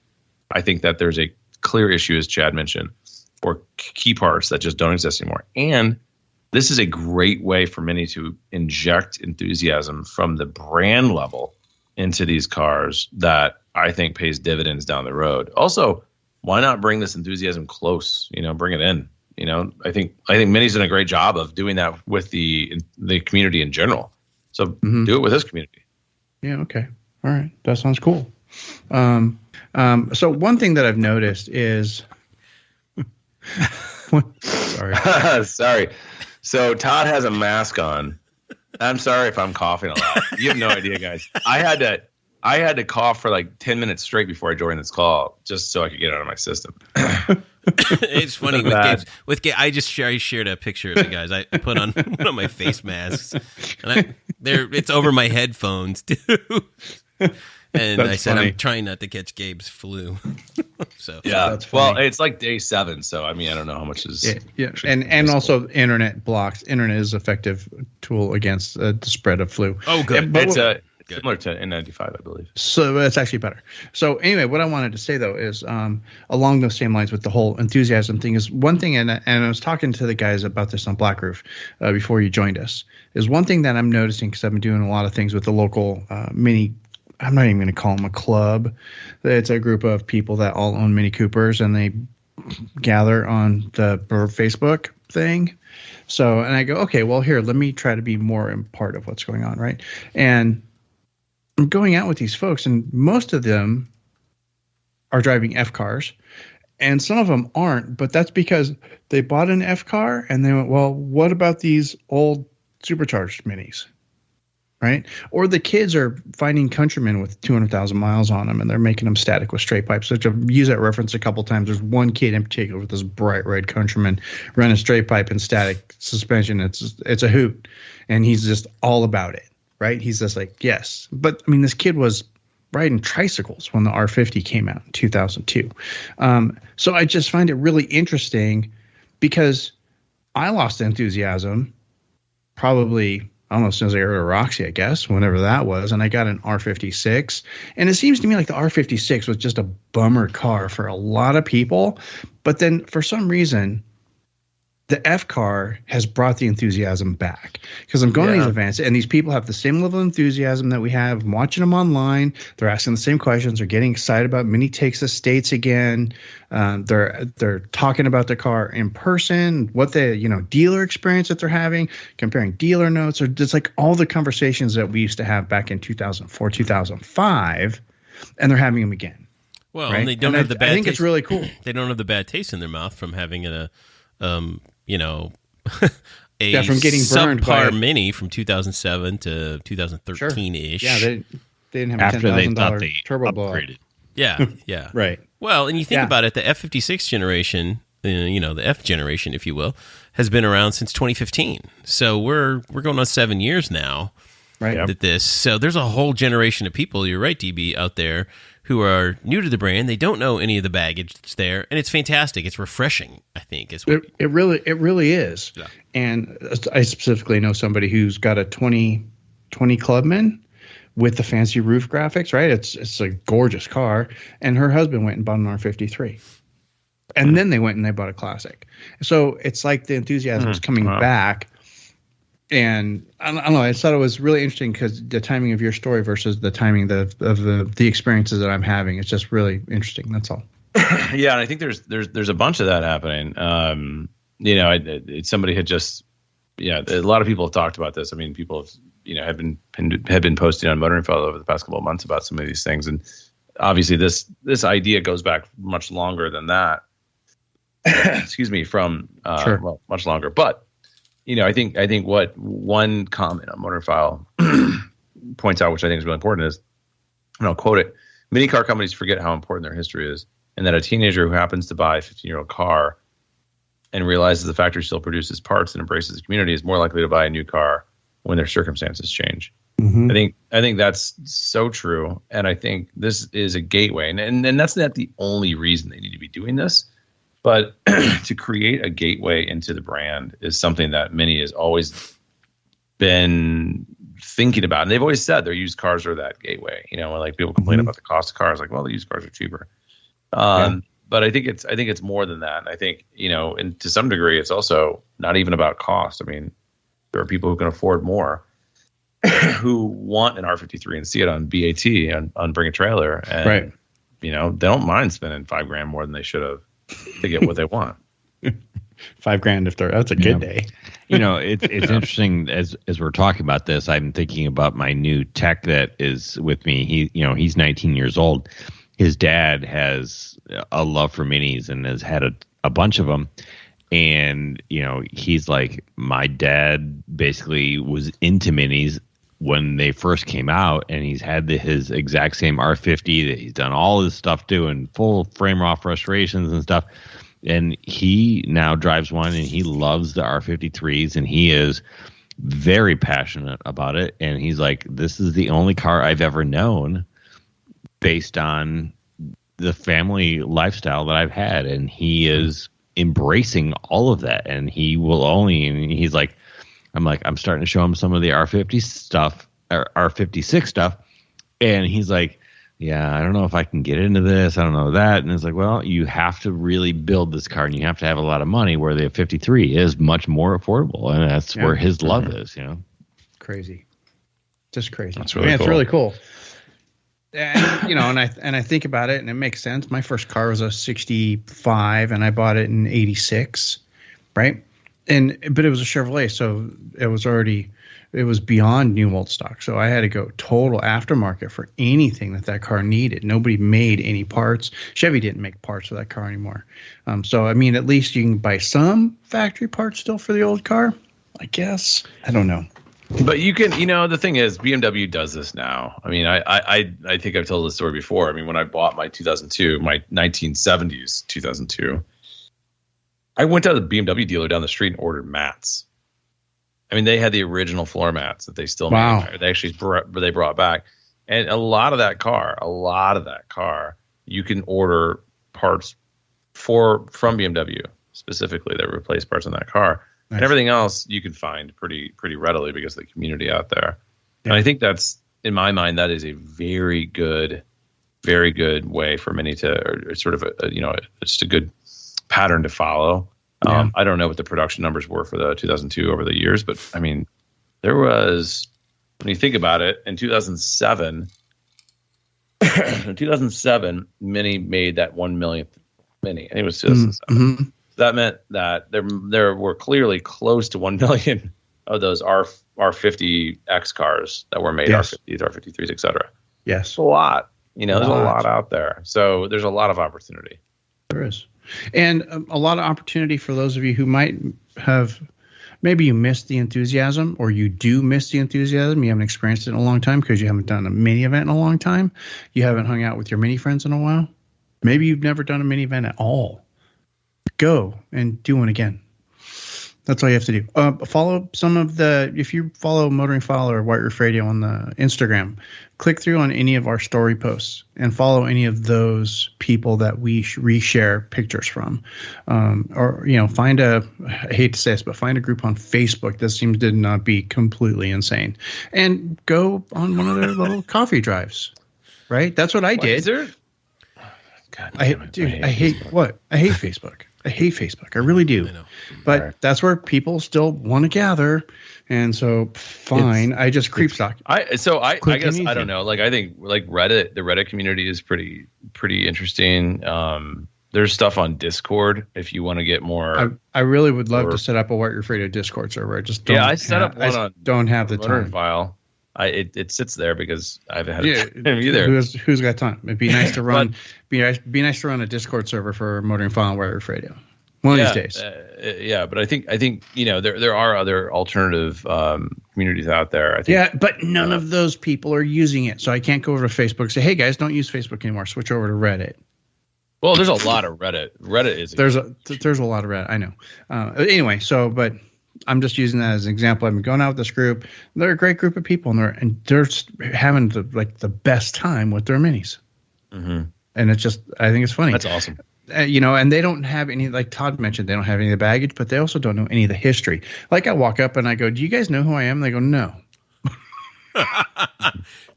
I think that there's a clear issue, as Chad mentioned, for key parts that just don't exist anymore, and this is a great way for Mini to inject enthusiasm from the brand level into these cars that I think pays dividends down the road. Also, why not bring this enthusiasm close? Bring it in. I think Mini's done a great job of doing that with the community in general. So do it with this community. Yeah. Okay. All right. That sounds cool. So one thing that I've noticed is, sorry. So Todd has a mask on. I'm sorry if I'm coughing a lot. You have no idea, guys. I had to cough for like 10 minutes straight before I joined this call, just so I could get it out of my system. It's funny with Gabe. I shared a picture of the guys. I put on one of my face masks, and it's over my headphones too. And that's I said, funny. I'm trying not to catch Gabe's flu. So yeah, well, it's like day 7, so I mean, I don't know how much is. Yeah. And also internet blocks. Internet is an effective tool against the spread of flu. Oh, good. It's Similar to N95, I believe. So that's actually better. So anyway, what I wanted to say though is along those same lines with the whole enthusiasm thing is one thing, and I was talking to the guys about this on Black Roof before you joined us, is one thing that I'm noticing because I've been doing a lot of things with the local mini. I'm not even going to call them a club. It's a group of people that all own Mini Coopers, and they gather on the Facebook thing. So, and I go, okay, well, here, let me try to be more a part of what's going on, right? And I'm going out with these folks, and most of them are driving F cars, and some of them aren't, but that's because they bought an F car, and they went, well, what about these old supercharged minis? Right? Or the kids are finding Countrymen with 200,000 miles on them, and they're making them static with straight pipes. So to use that reference a couple times, there's one kid in particular with this bright red Countryman running straight pipe and static suspension. It's a hoot, and he's just all about it, right? He's just like, yes. But, I mean, this kid was riding tricycles when the R50 came out in 2002. So I just find it really interesting because I lost enthusiasm probably – almost as soon as I heard of Roxy, I guess, whenever that was, and I got an R56. And it seems to me like the R56 was just a bummer car for a lot of people. But then for some reason, the F car has brought the enthusiasm back because I'm going to these events and these people have the same level of enthusiasm that we have. I'm watching them online. They're asking the same questions. They're getting excited about Mini Takes the States again. They're talking about the car in person, what the dealer experience that they're having, comparing dealer notes, or just like all the conversations that we used to have back in 2004, 2005, and they're having them again. Well, right? and they don't have the bad. I think taste. it's really cool. They don't have the bad taste in their mouth from having a from getting burned subpar Mini from 2007 to 2013-ish. Yeah, they didn't have a $10,000 turbo blower. Yeah. Right. Well, and you think about it, the F56 generation, the F generation, if you will, has been around since 2015. So we're going on 7 years now. Right. So there's a whole generation of people, you're right, DB, out there who are new to the brand. They don't know any of the baggage that's there, and it's fantastic. It's refreshing, I think. It really is. Yeah. And I specifically know somebody who's got a 2020 Clubman with the fancy roof graphics, right? It's a gorgeous car, and her husband went and bought an R53. And then they went and they bought a classic. So it's like the enthusiasm is coming back. And I don't know. I thought it was really interesting because the timing of your story versus the timing of the experiences that I'm having. It's just really interesting. That's all. Yeah, and I think there's a bunch of that happening. Somebody had just a lot of people have talked about this. I mean, people have been posting on Motoring Fellow over the past couple of months about some of these things, and obviously this idea goes back much longer than that. Excuse me, from much longer, but. I think what one comment on Motor File points out, which I think is really important, is, and I'll quote it: "Many car companies forget how important their history is, and that a teenager who happens to buy a 15-year-old car and realizes the factory still produces parts and embraces the community is more likely to buy a new car when their circumstances change." Mm-hmm. I think that's so true, and I think this is a gateway, and that's not the only reason they need to be doing this. But to create a gateway into the brand is something that Mini has always been thinking about. And they've always said their used cars are that gateway. When like people complain about the cost of cars, like, well, the used cars are cheaper. But I think it's more than that. And I think, and to some degree, it's also not even about cost. I mean, there are people who can afford more who want an R53 and see it on BAT on Bring a Trailer. And, they don't mind spending $5,000 more than they should have to get what they want. $5,000 that's a good day. It's interesting as we're talking about this. I'm thinking about my new tech that is with me. He's 19 years old. His dad has a love for minis and has had a bunch of them. And he's like, my dad basically was into minis when they first came out, and he's had his exact same R50 that he's done all his stuff doing full frame off restorations and stuff. And he now drives one and he loves the R53s, and he is very passionate about it. And he's like, this is the only car I've ever known based on the family lifestyle that I've had. And he is embracing all of that. And he's like, I'm starting to show him some of the R50 stuff R56 stuff. And he's like, yeah, I don't know if I can get into this. I don't know that. And it's like, well, you have to really build this car and you have to have a lot of money, where the 53 is much more affordable. And that's where his love is, Crazy. Just crazy. That's really cool. It's really cool. And, and I think about it and it makes sense. My first car was a 65 and I bought it in 86. Right. But it was a Chevrolet. So it was beyond new old stock. So I had to go total aftermarket for anything that car needed. Nobody made any parts. Chevy didn't make parts for that car anymore. So, I mean, at least you can buy some factory parts still for the old car, I guess. I don't know. But you can, the thing is, BMW does this now. I mean, I think I've told this story before. I mean, when I bought my 2002, my 1970s 2002, I went to the BMW dealer down the street and ordered mats. I mean, they had the original floor mats that they still made. They actually brought back. And a lot of that car, you can order parts from BMW specifically that replace parts on that car. Nice. And everything else you can find pretty readily because of the community out there. Yeah. And I think that's, in my mind, that is a very good way for many to, or sort of just a good pattern to follow. Yeah. I don't know what the production numbers were for the 2002 over the years, but I mean, there was, when you think about it, in 2007, Mini made that 1 millionth Mini. I think it was 2007. Mm-hmm. That meant that there were clearly close to 1 million of those R50X cars that were made, yes. R50s, R53s, etc. Yes. It's a lot. There's a lot out there. So there's a lot of opportunity. There is. And a lot of opportunity for those of you who might have, maybe you missed the enthusiasm, or you do miss the enthusiasm. You haven't experienced it in a long time because you haven't done a mini event in a long time. You haven't hung out with your mini friends in a while. Maybe you've never done a mini event at all. Go and do one again. That's all you have to do. Follow if you follow Motoring File or White Roof Radio on the Instagram, click through on any of our story posts and follow any of those people that we reshare pictures from. Or find I hate to say this, but find a group on Facebook that seems to not be completely insane, and go on one of their little coffee drives. Right? That's what I did. Is there? God, I hate Facebook. I hate Facebook. I really do. I know. But that's where people still want to gather. And so, fine. I just creep stalk. I guess I don't know. Like, I think like Reddit, the Reddit community is pretty interesting. There's stuff on Discord if you want to get more. I really would love to set up a White Roof Radio Discord server. I just don't. Yeah, I set up one on. Don't have the time. File. It sits there because I haven't had time either. Who's got time? It'd be nice to run. be nice to run a Discord server for Motoring File and White Roof Radio. One of these days. But I think there are other alternative communities out there. I think. Yeah, but none of those people are using it, so I can't go over to Facebook and say, "Hey guys, don't use Facebook anymore. Switch over to Reddit." Well, there's a lot of Reddit. Reddit is there's a lot of Reddit. I know. Anyway, but I'm just using that as an example. I've been going out with this group. They're a great group of people, and they're having the best time with their minis. Mm-hmm. And it's just, I think it's funny. That's awesome. And they don't have any, like Todd mentioned, they don't have any of the baggage, but they also don't know any of the history. Like I walk up and I go, "Do you guys know who I am?" They go, "No."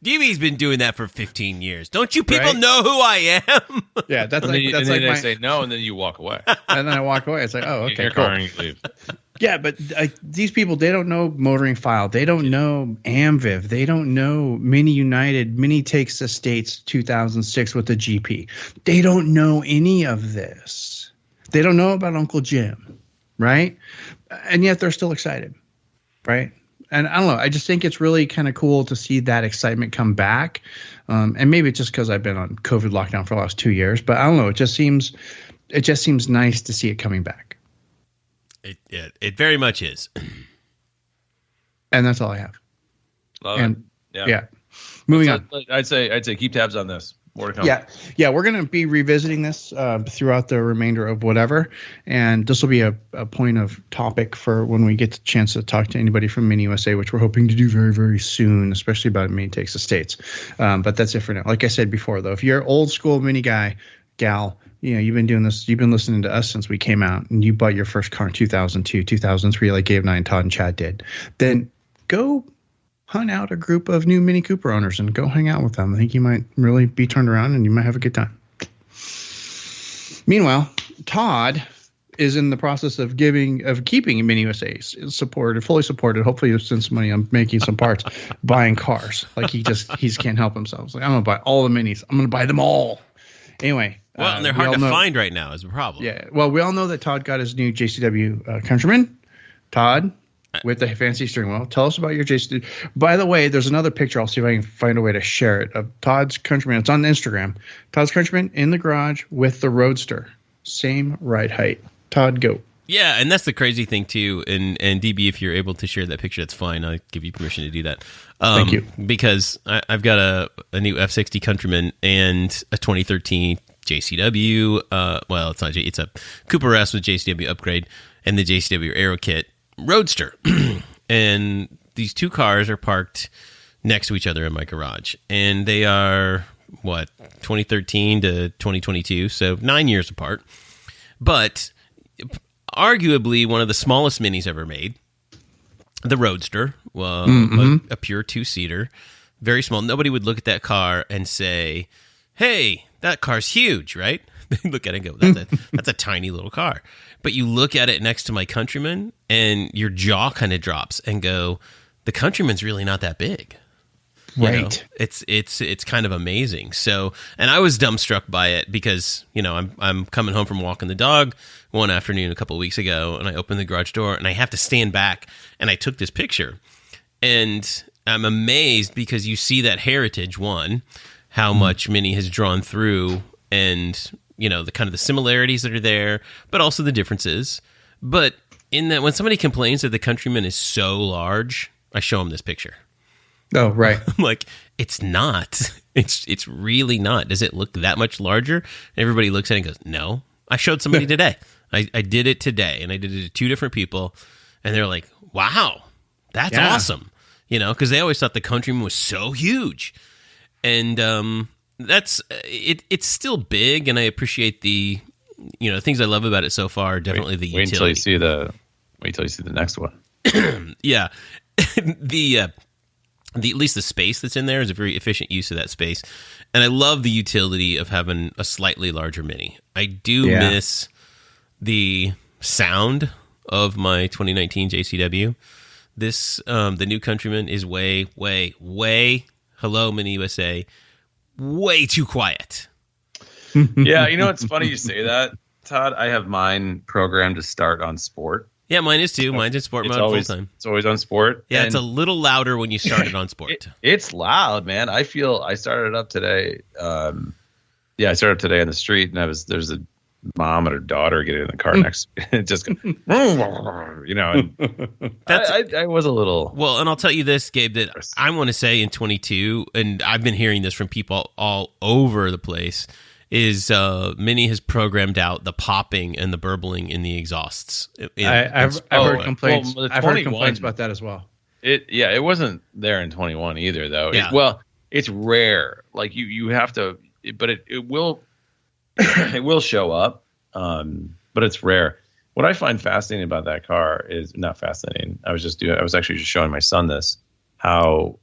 DB's been doing that for 15 years. Don't you people know who I am? Yeah, that's and then they say no, and then you walk away. And then I walk away. It's like, oh, okay, cool. And you leave. Yeah, but these people, they don't know Motoring File. They don't know AmViv. They don't know Mini United, Mini Takes the States 2006 with the GP. They don't know any of this. They don't know about Uncle Jim, right? And yet they're still excited, right? And I don't know. I just think it's really kind of cool to see that excitement come back. And maybe it's just because I've been on COVID lockdown for the last 2 years. But I don't know. It just seems nice to see it coming back. It very much is. And that's all I have. Love it. Yeah. Moving on. I'd say keep tabs on this. More to come. Yeah. We're going to be revisiting this throughout the remainder of whatever, and this will be a point of topic for when we get the chance to talk to anybody from Mini USA, which we're hoping to do very, very soon, especially about Mini Takes the States. But that's it for now. Like I said before, though, if you're an old school Mini guy, gal, you've been doing this. You've been listening to us since we came out, and you bought your first car in 2002, 2003, like Gabe and I and Todd and Chad did. Then go hunt out a group of new Mini Cooper owners and go hang out with them. I think you might really be turned around and you might have a good time. Meanwhile, Todd is in the process of keeping Mini USA fully supported. Hopefully he'll spend some money on making some parts, buying cars. Like he can't help himself. He's like, I'm going to buy all the Minis. I'm going to buy them all. Anyway. Well, and they're hard to find right now is a problem. Yeah. Well, we all know that Todd got his new JCW Countryman. Todd, with the fancy steering wheel. Tell us about your JCW. By the way, there's another picture. I'll see if I can find a way to share it of Todd's Countryman. It's on Instagram. Todd's Countryman in the garage with the Roadster. Same ride height. Todd, go. Yeah, and that's the crazy thing too. And DB, if you're able to share that picture, that's fine. I'll give you permission to do that. Thank you. Because I've got a new F60 Countryman and a 2013 JCW. Well, it's not. It's a Cooper S with JCW upgrade and the JCW Aero Kit Roadster. And these two cars are parked next to each other in my garage, and they are 2013 to 2022, so 9 years apart. But arguably one of the smallest Minis ever made, the Roadster, a pure two-seater, very small. Nobody would look at that car and say, hey, that car's huge, right? They look at it and go, that's a tiny little car. But you look at it next to my Countryman and your jaw kind of drops and go, the Countryman's really not that big. Right. It's kind of amazing. So, and I was dumbstruck by it because, I'm coming home from walking the dog one afternoon a couple of weeks ago, and I opened the garage door and I have to stand back, and I took this picture, and I'm amazed because you see that heritage, how much Mini has drawn through, and the kind of the similarities that are there, but also the differences. But in that, when somebody complains that the Countryman is so large, I show them this picture. Oh, right. I'm like, it's not. It's really not. Does it look that much larger? And everybody looks at it and goes, no. I showed somebody today. I did it today, and I did it to two different people, and they're like, wow, that's awesome. Because they always thought the Countryman was so huge. And that's it. It's still big, and I appreciate the things I love about it so far. Definitely the utility. Wait till you see the next one. Yeah, at least the space that's in there is a very efficient use of that space, and I love the utility of having a slightly larger Mini. I do miss the sound of my 2019 JCW. The new Countryman is way hello Mini USA. Way too quiet. Yeah, it's funny you say that, Todd. I have mine programmed to start on sport. Yeah, mine is too. Mine's in sport mode full time. It's always on sport. Yeah, it's a little louder when you start it on sport. It's loud, man. I started up today. I started up today on the street, and there's a mom and her daughter getting in the car next. It just goes, and I was a little. Well, and I'll tell you this, Gabe, that I want to say in 22, and I've been hearing this from people all over the place, is Mini has programmed out the popping and the burbling in the exhausts. I've heard complaints. I've heard complaints about that as well. It wasn't there in 21 either, though. Yeah. It's rare. Like you have to, but it will. It will show up, but it's rare. What I find fascinating about that car is not fascinating. I was actually just showing my son this, how,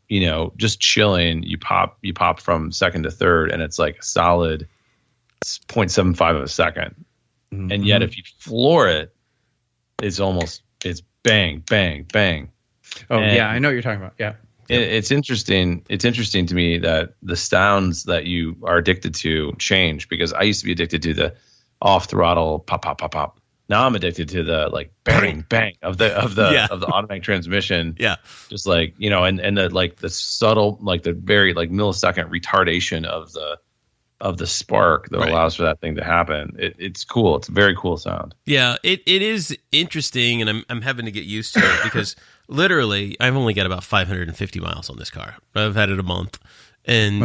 just chilling, you pop from second to third, and it's like a solid 0.75 of a second. Mm-hmm. And yet if you floor it, it's bang, bang, bang. Oh, yeah, I know what you're talking about. Yeah. It's interesting. It's interesting to me that the sounds that you are addicted to change, because I used to be addicted to the off throttle pop pop pop pop. Now I'm addicted to the like bang bang of the automatic transmission. Yeah, just like and the subtle, like the very like millisecond retardation of the spark that allows for that thing to happen. It's cool. It's a very cool sound. Yeah, it is interesting, and I'm having to get used to it because. Literally, I've only got about 550 miles on this car. I've had it a month, and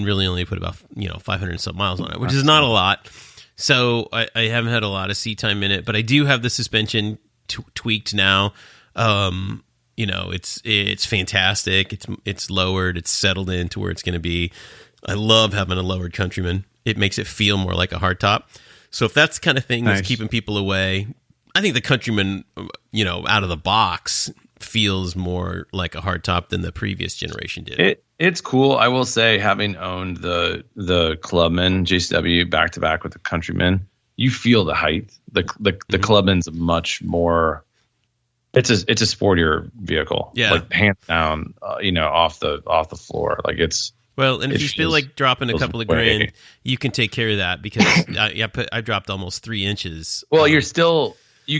really only put about 500 and some miles on it, which is not a lot. So I haven't had a lot of seat time in it, but I do have the suspension tweaked now. It's fantastic. It's lowered. It's settled in to where it's going to be. I love having a lowered Countryman. It makes it feel more like a hardtop. So if that's the kind of thing that's keeping people away, I think the Countryman, out of the box, feels more like a hardtop than the previous generation did. It's cool. I will say, having owned the Clubman JCW back to back with the Countryman, you feel the height. The Clubman's much more. It's a sportier vehicle. Yeah, like hands down. Off the floor. Like it's. Well, and if you feel like dropping a couple of grand, you can take care of that because I dropped almost 3 inches. Well, you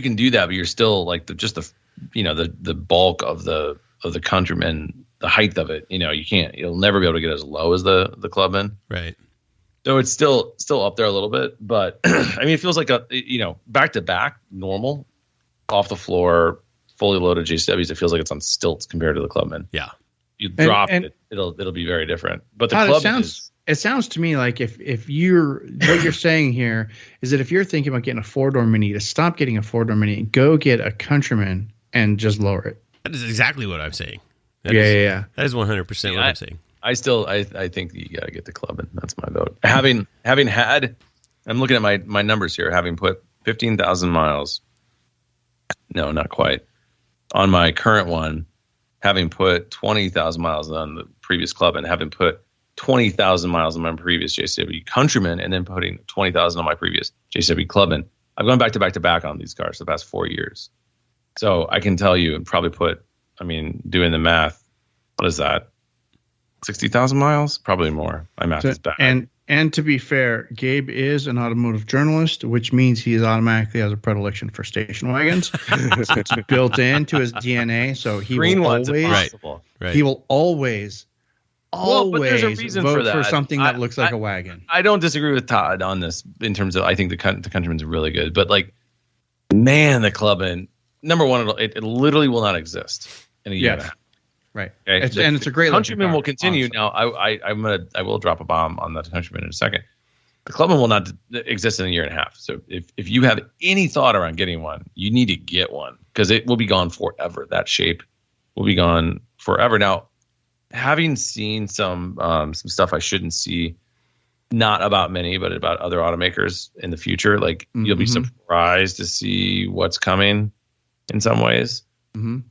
can do that, but you're still like the bulk of the Countryman, the height of it. You'll never be able to get as low as the Clubman. Right. So it's still up there a little bit, but I mean, it feels like back to back normal, off the floor, fully loaded JCWs. It feels like it's on stilts compared to the Clubman. Yeah. You drop it, it'll be very different. But the Todd, Clubman it sounds to me like if what you're saying here is that if you're thinking about getting a 4-door Mini, to stop getting a 4-door Mini and go get a Countryman and just lower it. That is exactly what I'm saying. That is 100% what I'm saying. I think you gotta get the Clubman. That's my vote. Having had, I'm looking at my numbers here. Having put 15,000 miles, no, not quite, on my current one. Having put 20,000 miles on the previous Clubman, having put 20,000 miles on my previous JCW Countryman, and then putting 20,000 on my previous JCW Clubman, I've gone back to back on these cars the past 4 years. So I can tell you and probably doing the math, what is that? 60,000 miles? Probably more. My math is bad. And to be fair, Gabe is an automotive journalist, which means he automatically has a predilection for station wagons. It's built into his DNA, so he will always, right. He will always there's a reason vote for that. Something that looks like a wagon. I don't disagree with Todd on this in terms of I think the Countryman's really good, but man, the Clubman, number one, it literally will not exist in a year and a half. Right. Okay? It's a great Countryman will continue. Awesome. Now, I will drop a bomb on the Countryman in a second. The Clubman will not exist in a year and a half. So if you have any thought around getting one, you need to get one because it will be gone forever. That shape will be gone forever. Now, having seen some stuff I shouldn't see, not about Mini, but about other automakers in the future, you'll be surprised to see what's coming in some ways in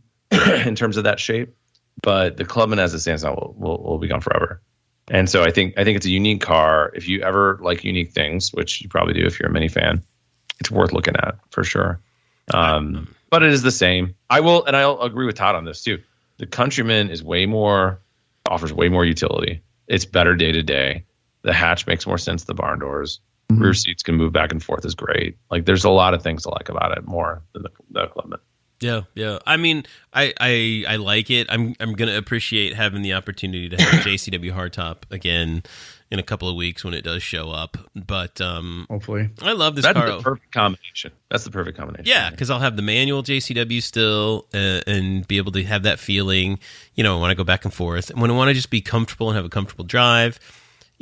terms of that shape. But the Clubman as it stands now will be gone forever. And so I think it's a unique car. If you ever like unique things, which you probably do if you're a Mini fan, it's worth looking at for sure. But it is the same. I'll agree with Todd on this too. The Countryman offers way more utility. It's better day to day. The hatch makes more sense. The barn doors, rear seats can move back and forth is great. There's a lot of things to like about it more than the Clubman. Yeah. I mean, I like it. I'm gonna appreciate having the opportunity to have a JCW hardtop again in a couple of weeks when it does show up. But hopefully, I love this car. car. That's the perfect combination. Yeah, because I'll have the manual JCW still and be able to have that feeling. When I go back and forth, and when I want to just be comfortable and have a comfortable drive,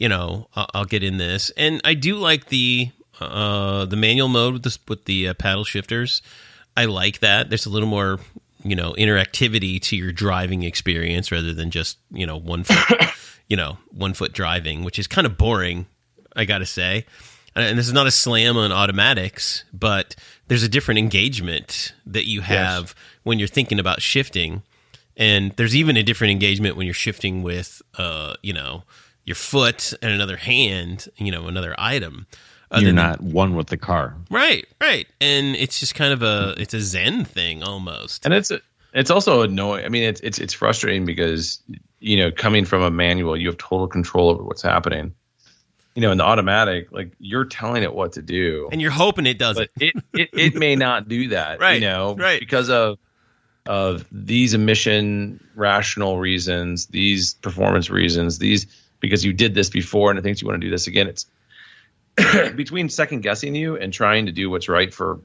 I'll get in this. And I do like the manual mode with the paddle shifters. I like that. There's a little more, interactivity to your driving experience rather than just, 1 foot, 1 foot driving, which is kind of boring, I got to say. And this is not a slam on automatics, but there's a different engagement that you have when you're thinking about shifting. And there's even a different engagement when you're shifting with, your foot and another hand, another item. You're not one with the car. Right. And it's just kind of it's a Zen thing almost. And it's also annoying. I mean, it's frustrating because, coming from a manual, you have total control over what's happening. In the automatic, you're telling it what to do. And you're hoping it does but it may not do that, right. Because of these emission rational reasons, these performance reasons, because you did this before and it thinks you want to do this again. It's between second guessing you and trying to do what's right for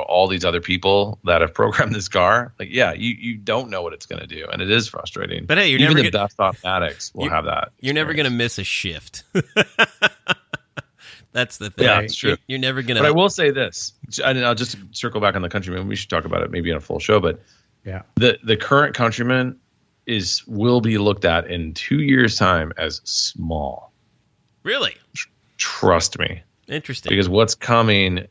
all these other people that have programmed this car, you don't know what it's going to do, and it is frustrating. But hey, even the best automatics will have that. You're never going to miss a shift. That's the thing. Yeah, it's true. You're never going to. But I will say this, and I'll just circle back on the Countryman. We should talk about it maybe in a full show. But the current Countryman will be looked at in 2 years' time as small. Really? Trust me. Interesting. Because what's coming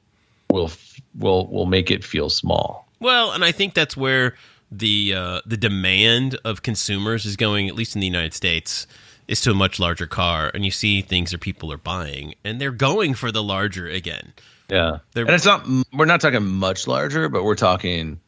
will make it feel small. Well, and I think that's where the demand of consumers is going, at least in the United States, is to a much larger car, and you see things that people are buying, and they're going for the larger again. Yeah, and it's not. We're not talking much larger, but we're talking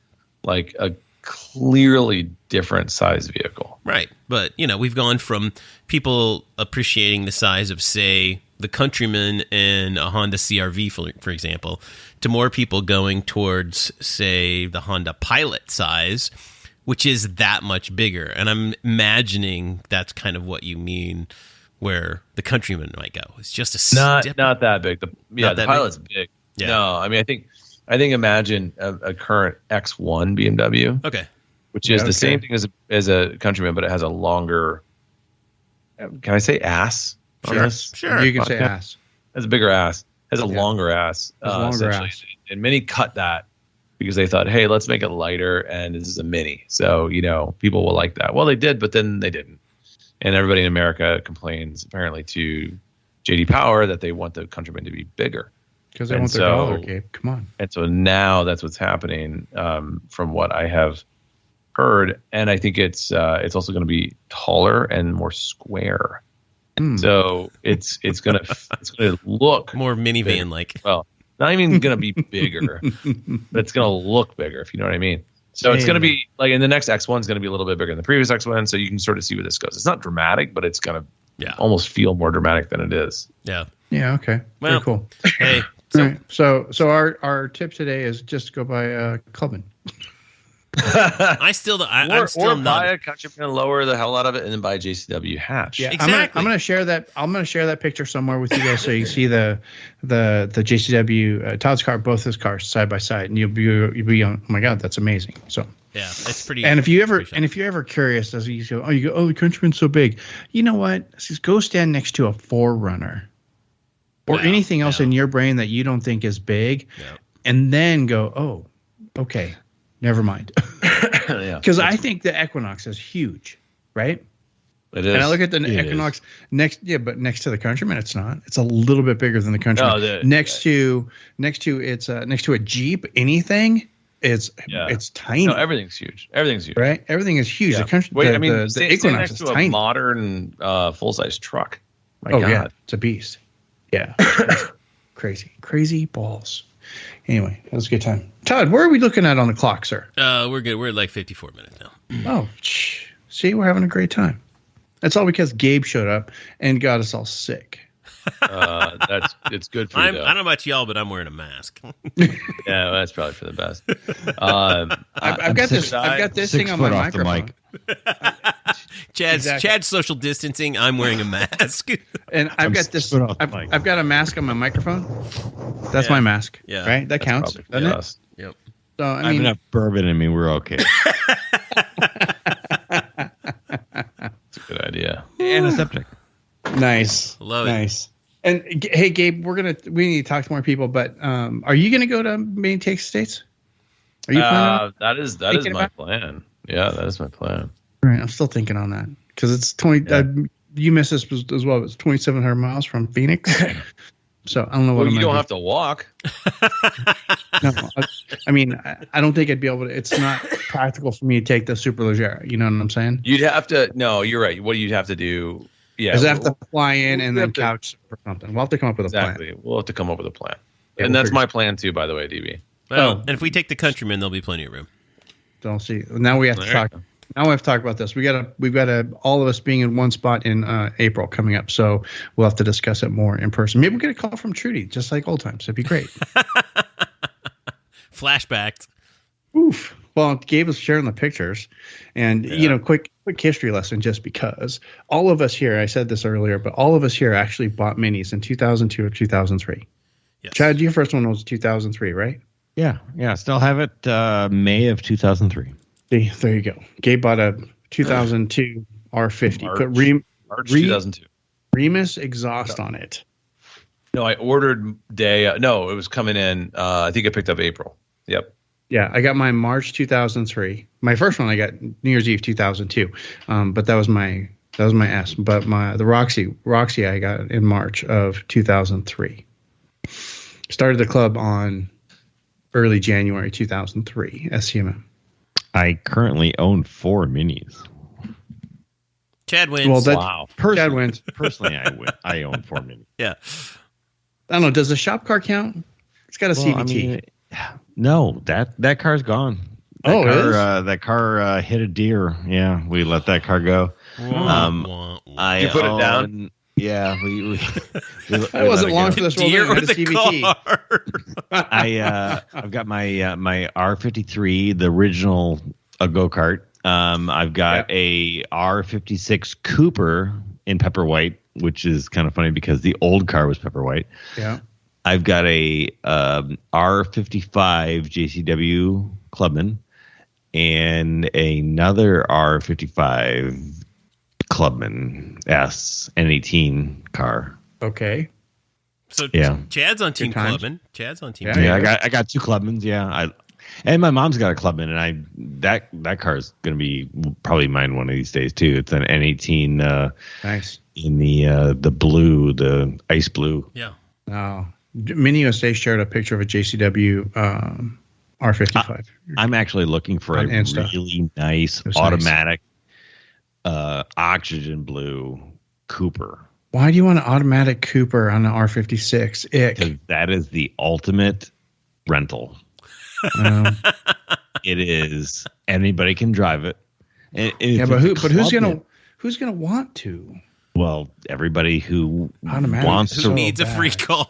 like a clearly different size vehicle. Right. But, we've gone from people appreciating the size of, say, the Countryman and a Honda CR-V, for example, to more people going towards, say, the Honda Pilot size, which is that much bigger. And I'm imagining that's kind of what you mean, where the Countryman might go. It's just a step. Not that big. The Pilot's big. Yeah. No, I mean, I think imagine a current X1 BMW. Okay. Which is the same thing as a Countryman, but it has a longer. Can I say ass? On this? Sure. You can say ass. Has a bigger ass. Has a longer ass. And many cut that because they thought, hey, let's make it lighter, and this is a mini, so people will like that. Well, they did, but then they didn't, and everybody in America complains apparently to JD Power that they want the Countryman to be bigger. Because they want their dollar, Gabe. Come on. And so now that's what's happening, from what I have heard, and I think it's also going to be taller and more square. So it's going to look more minivan like. Well, not even going to be bigger, but it's going to look bigger, if you know what I mean. So it's going to be like, in the next X1 is going to be a little bit bigger than the previous X1, so you can sort of see where this goes. It's not dramatic, but it's going to almost feel more dramatic than it is. Yeah. Yeah. Okay. Well, very cool. Hey. So our tip today is just go buy a Clubman. I'm still not buy a Countryman, lower the hell out of it, and then buy a JCW hatch. Yeah, exactly. I'm gonna share that. I'm gonna share that picture somewhere with you guys, so you see the JCW Todd's car, both his cars side by side, and you'll be on. Oh my God, that's amazing. So yeah, it's pretty. And if you're ever curious, as you go, the Countryman's so big. You know what? Just go stand next to a 4Runner or anything else in your brain that you don't think is big, and then go, oh, okay. Never mind. Because I think the Equinox is huge, right? It is. And I look at the Equinox next to the Countryman, it's not. It's a little bit bigger than the Countryman. No, next to a Jeep, anything, it's tiny. No, everything's huge. Right? Everything is huge. Yeah. The Equinox is tiny. A modern full-size truck. My God. Yeah, it's a beast. Yeah. Crazy balls. Anyway, that was a good time. Todd, where are we looking at on the clock, sir? We're good. We're at like 54 minutes now. Oh, see, we're having a great time. That's all because Gabe showed up and got us all sick. It's good for you. I don't know about y'all, but I'm wearing a mask. Yeah, well, that's probably for the best. I've got this thing on my microphone. Chad's social distancing. I'm wearing a mask, and I've got a mask on my microphone. That's my mask. Yeah, right. That counts, doesn't it? Yep. So I have enough bourbon in me. We're okay. That's a good idea. Antiseptic. Nice. Love it. Nice. And hey, Gabe, we need to talk to more people. But are you going to go to Maine Takes States? Are you planning? That is my plan. Yeah, that is my plan. All right, I'm still thinking on that because it's 20. Yeah. You missed this as well. It's 2,700 miles from Phoenix. So I don't know what. Well, you don't have to walk. No, I mean, I don't think I'd be able to. It's not practical for me to take the Superleggera. You know what I'm saying? You'd have to. No, you're right. What you'd have to do. Yeah, is I have to fly in and then couch or something. We'll have to come up with a plan. We'll have to come up with a plan, and that's my plan too. By the way, DB. Well, and if we take the Countryman, there'll be plenty of room. Don't see. Now we have to talk. Now we have to talk about this. We've got all of us being in one spot in April coming up. So we'll have to discuss it more in person. Maybe we'll get a call from Trudy, just like old times. It'd be great. Flashbacks. Oof. Well, Gabe was sharing the pictures, and quick history lesson, just because all of us here, I said this earlier, but all of us here actually bought minis in 2002 or 2003. Yes. Chad, your first one was 2003, right? Yeah. Still have it. May of 2003. See, there you go. Gabe bought a 2002 R50. March 2002. Remus exhaust on it. No, I ordered no, it was coming in. I think I picked up April. Yep. Yeah, I got my March 2003. My first one I got New Year's Eve 2002. But that was my S. But the Roxy I got in March of 2003. Started the club on early January 2003. SCMM. I currently own 4 minis. Chad wins. Well, Wow. Chad wins. Personally, I own 4 minis. Yeah. I don't know. Does the shop car count? It's got a CVT. I mean, no, that car's gone. That car hit a deer. Yeah, we let that car go. You put it down? Yeah, we I wasn't long for this. Deer Roll with the CVT. car. I've got my R53, the original go-kart. I've got a R56 Cooper in pepper white, which is kind of funny because the old car was pepper white. Yeah. I've got a R55 JCW Clubman and another R55 Clubman S N18 car. Okay. So yeah. Chad's on Team times. Clubman. Chad's on Team. Yeah, I got 2 Clubmans. Yeah, and my mom's got a Clubman, and that car is going to be probably mine one of these days too. It's an N18. Nice. In the blue, the ice blue. Yeah. Oh, Mini USA shared a picture of a JCW R55. I'm actually looking for a really nice automatic oxygen blue Cooper. Why do you want an automatic Cooper on an R56? Because that is the ultimate rental. It is. Anybody can drive it. But who's gonna want to? Well, everybody who who needs a free car.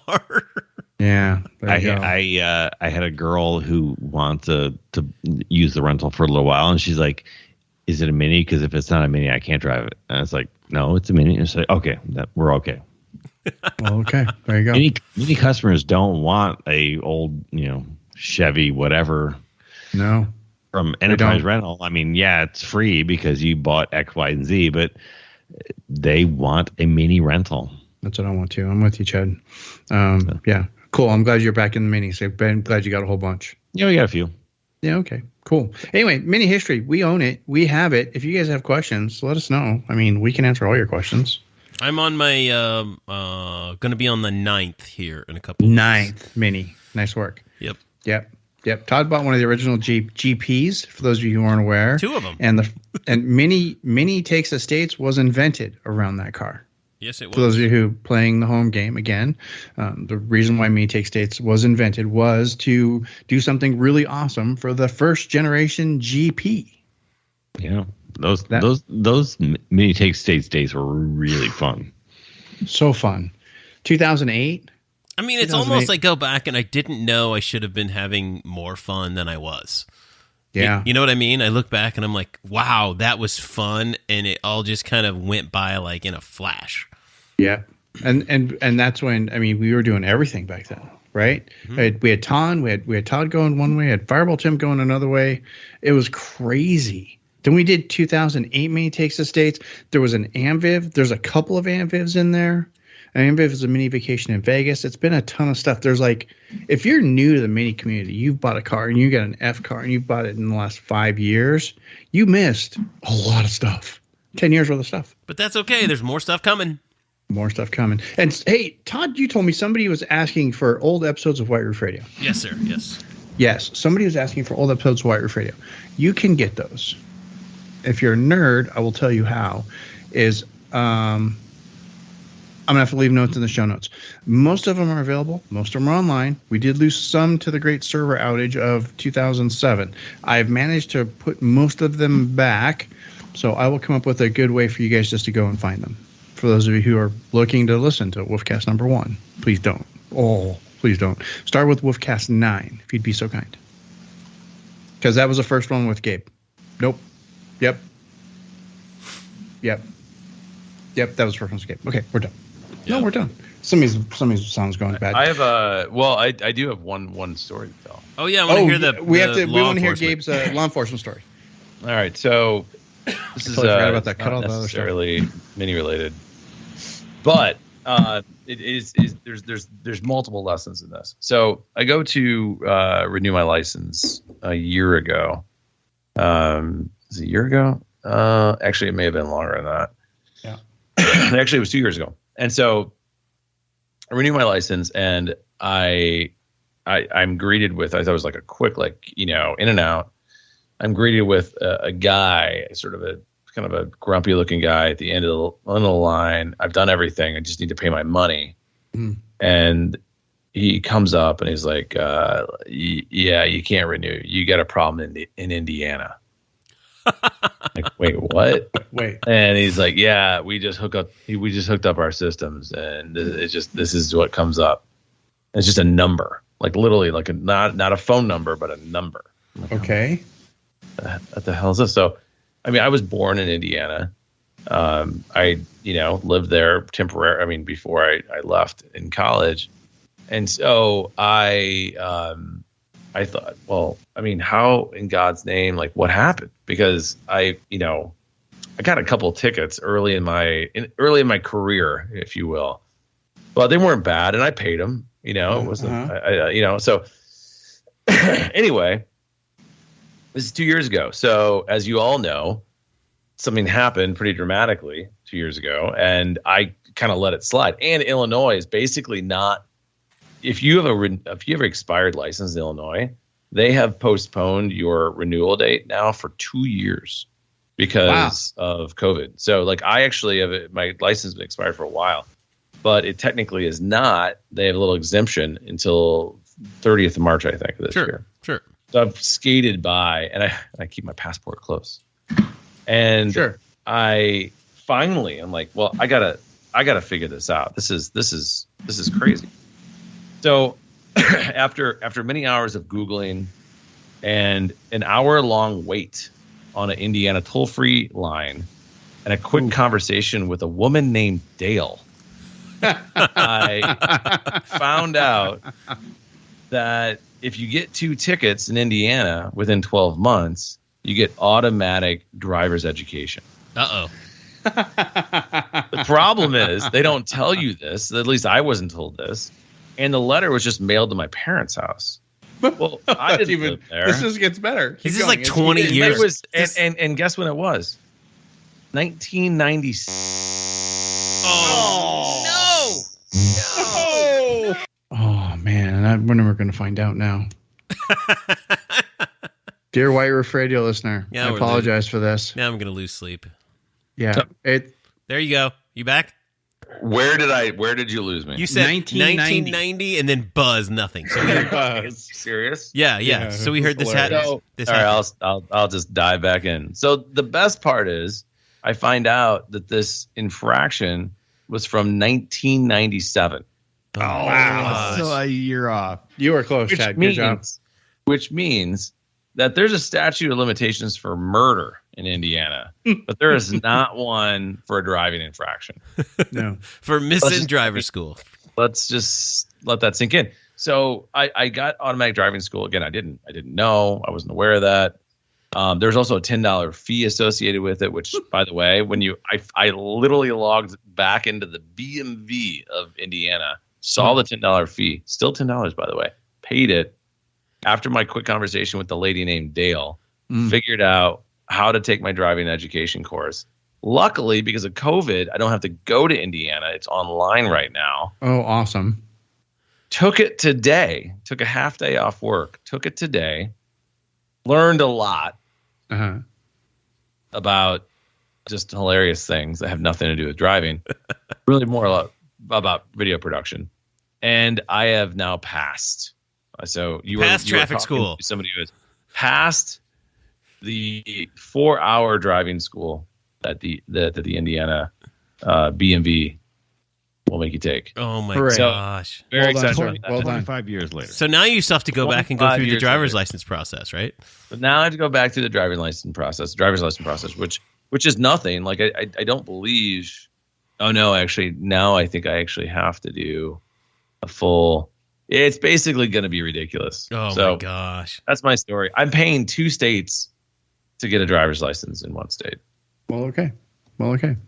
Yeah, I had a girl who wanted to use the rental for a little while, and she's like, "Is it a Mini? Because if it's not a Mini, I can't drive it." And it's like, "No, it's a Mini." And it's like, "Okay, we're okay." Well, okay, there you go. Many customers don't want a old, Chevy whatever. No, from Enterprise Rental. I mean, yeah, it's free because you bought X, Y, and Z, but they want a Mini rental. That's what I want to. I'm with you, Chad. Yeah, cool. I'm glad you're back in the Mini. So Ben, glad you got a whole bunch. Yeah, we got a few. Yeah, okay, cool. Anyway, Mini history. We own it. We have it. If you guys have questions, let us know. I mean, we can answer all your questions. I'm on my going to be on the 9th here in a couple. 9th Mini. Nice work. Yep. Todd bought one of the original GPs. For those of you who aren't aware, 2 of them. And Mini Takes Estates was invented around that car. Yes, it was. For those of you who playing the home game again, the reason why Mini Takes Estates was invented was to do something really awesome for the first generation GP. Yeah, those Mini Takes Estates days were really fun. So fun. 2008. I mean, it's almost like go back and I didn't know I should have been having more fun than I was. Yeah. You know what I mean? I look back and I'm like, wow, that was fun. And it all just kind of went by like in a flash. Yeah. And that's when, I mean, we were doing everything back then, right? Mm-hmm. We had Todd, we had Todd going one way, we had Fireball Tim going another way. It was crazy. Then we did 2008 Mini Takes Estates. There was an Amviv. There's a couple of Amvivs in there. Amviv is a mini vacation in Vegas. It's been a ton of stuff. There's like, if you're new to the mini community, you've bought a car and you got an F car and you bought it in the last 5 years, you missed a lot of stuff. 10 years worth of stuff. But that's okay. There's more stuff coming. More stuff coming. And hey, Todd, you told me somebody was asking for old episodes of White Roof Radio. Yes, sir. Yes. Yes. Somebody was asking for old episodes of White Roof Radio. You can get those. If you're a nerd, I will tell you how. I'm going to have to leave notes in the show notes. Most of them are available. Most of them are online. We did lose some to the great server outage of 2007. I've managed to put most of them back, so I will come up with a good way for you guys just to go and find them. For those of you who are looking to listen to Woofcast number 1, please don't. Oh, please don't. Start with Woofcast 9, if you'd be so kind. Because that was the first one with Gabe. Nope. Yep, that was the first one with Gabe. Okay, we're done. No, we're done. Somebody's sound's going bad. I have I do have one story to tell. Oh yeah, I want to hear the we want to hear Gabe's law enforcement story. All right, so this is about that. not necessarily mini related, but it is there's multiple lessons in this. So I go to renew my license a year ago. Is it a year ago? Actually, it may have been longer than that. Yeah. Actually, it was 2 years ago. And so I renew my license, and I'm greeted with, I thought it was like a quick, in and out. I'm greeted with a guy, sort of a kind of a grumpy looking guy at the end of the line. I've done everything. I just need to pay my money. And he comes up and he's like, yeah, you can't renew. You got a problem in Indiana. Like, wait, what? Wait. And he's like, yeah, we just hooked up our systems, and this is what comes up. It's just a number, like literally, like not a phone number, but a number. Like, okay. What the hell is this? So, I mean, I was born in Indiana. I lived there temporarily. I mean, before I left in college, and so I thought, well, I mean, how in God's name, like, what happened? Because I got a couple of tickets early in my career, if you will, but they weren't bad, and I paid them. It wasn't, so anyway, this is 2 years ago. So as you all know, something happened pretty dramatically 2 years ago, and I kind of let it slide. And Illinois is basically not. If you have an expired license in Illinois, they have postponed your renewal date now for 2 years because of COVID. So, like, I actually have my license been expired for a while, but it technically is not. They have a little exemption until 30th of March, I think, this year. Sure. So I've skated by, and I keep my passport close. And I'm like, well, I gotta figure this out. This is crazy. So after many hours of Googling and an hour-long wait on an Indiana toll-free line and a quick conversation with a woman named Dale, I found out that if you get 2 tickets in Indiana within 12 months, you get automatic driver's education. Uh-oh. The problem is they don't tell you this. At least I wasn't told this. And the letter was just mailed to my parents' house. Well, I didn't live there. This just gets better. This is like 20 years. It was, and guess when it was? 1996. Oh, no! Oh, man. When are we going to find out now? Dear White Roof Radio listener, I apologize for this. Now I'm going to lose sleep. Yeah. There you go. You back? Where did you lose me? You said 1990 and then buzz nothing. So Buzz. Serious? Yeah. So we heard this happened. All right, I'll just dive back in. So the best part is I find out that this infraction was from 1997. Oh, wow. So a year off. You were close, Chad. Good job. Which means that there's a statute of limitations for murder in Indiana, but there is not one for a driving infraction. No. For missing driver's school. Let's just let that sink in. So I got automatic driving school. Again, I didn't know. I wasn't aware of that. There's also a $10 fee associated with it, which, by the way, when I literally logged back into the BMV of Indiana, saw the $10 fee, still $10, by the way, paid it after my quick conversation with the lady named Dale, figured out how to take my driving education course. Luckily, because of COVID, I don't have to go to Indiana. It's online right now. Oh, awesome. Took it today. Took a half day off work. Took it today. Learned a lot about just hilarious things that have nothing to do with driving. Really more about video production. And I have now passed. So you passed you traffic school. Somebody who has passed the 4-hour driving school that the Indiana BMV will make you take. Oh my gosh! Very excited. Well done. 25 years later. So now you still have to go back and go through the driver's license process, right? But now I have to go back through the driver's license process, which is nothing. Like I don't believe. Oh no, actually, now I think I actually have to do a full. It's basically going to be ridiculous. Oh my gosh! That's my story. I'm paying 2 states to get a driver's license in 1 state. Well, okay.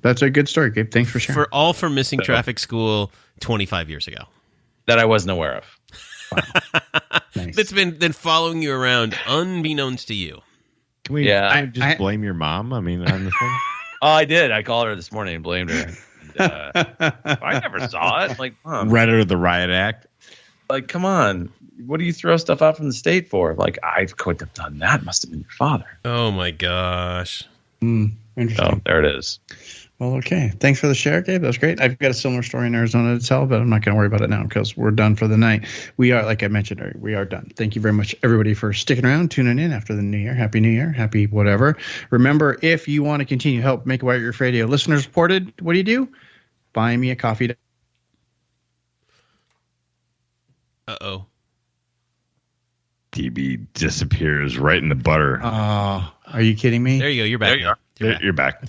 That's a good story, Gabe. Thanks for sharing. For missing traffic school 25 years ago. That I wasn't aware of. Wow. Nice. That's been following you around unbeknownst to you. Can we just blame your mom? I mean, on the thing? Oh, I did. I called her this morning and blamed her. And, I never saw it. Like, Right under the Riot Act. Like, come on. what do you throw stuff out from the state for? Like, I couldn't have done that. Must have been your father. Oh my gosh. Interesting. Oh, there it is. Well, okay. Thanks for the share, Gabe. That was great. I've got a similar story in Arizona to tell, but I'm not going to worry about it now because we're done for the night. We are, like I mentioned, we are done. Thank you very much, everybody, for sticking around, tuning in after the new year. Happy New Year. Happy whatever. Remember, if you want to continue to help make White Roof Radio listener supported, what do? Buy me a coffee. Uh-oh. DB disappears right in the butter. Are you kidding me? There you go. You're back. There you are. You're back.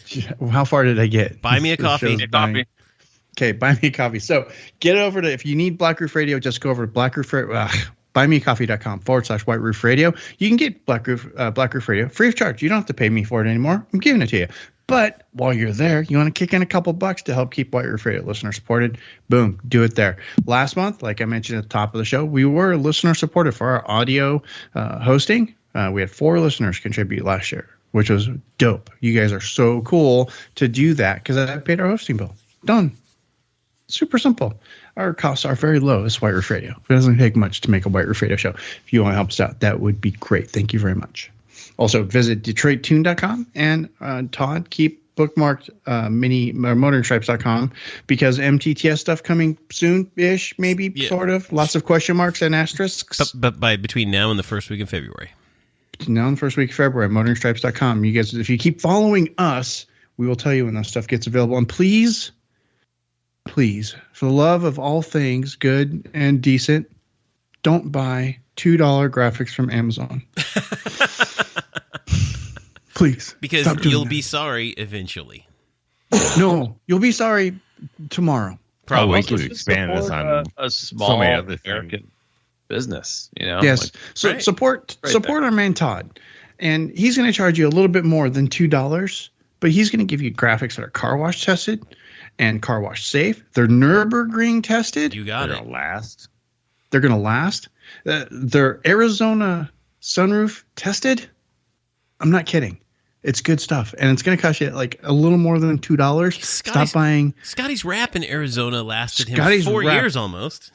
How far did I get? Buy me a coffee. Okay, buy me a coffee. So get over to, if you need Black Roof Radio, just go over to buymeacoffee.com/White Roof Radio. You can get Black Roof Radio free of charge. You don't have to pay me for it anymore. I'm giving it to you. But while you're there, you want to kick in a couple bucks to help keep White Roof Radio listener supported. Boom, do it there. Last month, like I mentioned at the top of the show, we were listener supported for our audio hosting. We had 4 listeners contribute last year, which was dope. You guys are so cool to do that because I paid our hosting bill. Done. Super simple. Our costs are very low as White Roof Radio. It doesn't take much to make a White Roof Radio show. If you want to help us out, that would be great. Thank you very much. Also, visit DetroitTune.com and Todd, keep bookmarked motoringstripes.com because MTTS stuff coming soon-ish, maybe, sort of. Lots of question marks and asterisks. But by between now and the first week in February. Now in the first week of February, motoringstripes.com. You guys, if you keep following us, we will tell you when that stuff gets available. And please, for the love of all things good and decent, don't buy $2 graphics from Amazon. Please. Because you'll be sorry eventually. No, you'll be sorry tomorrow. Probably to expand this on a small American business, you know. Yes. Support our man Todd, and he's going to charge you a little bit more than $2, but he's going to give you graphics that are car wash tested and car wash safe. They're Nürburgring tested. You got it. They're going to last. They're Arizona sunroof tested. I'm not kidding. It's good stuff, and it's going to cost you like a little more than $2. Stop buying. Scotty's wrap in Arizona lasted him 4 years almost.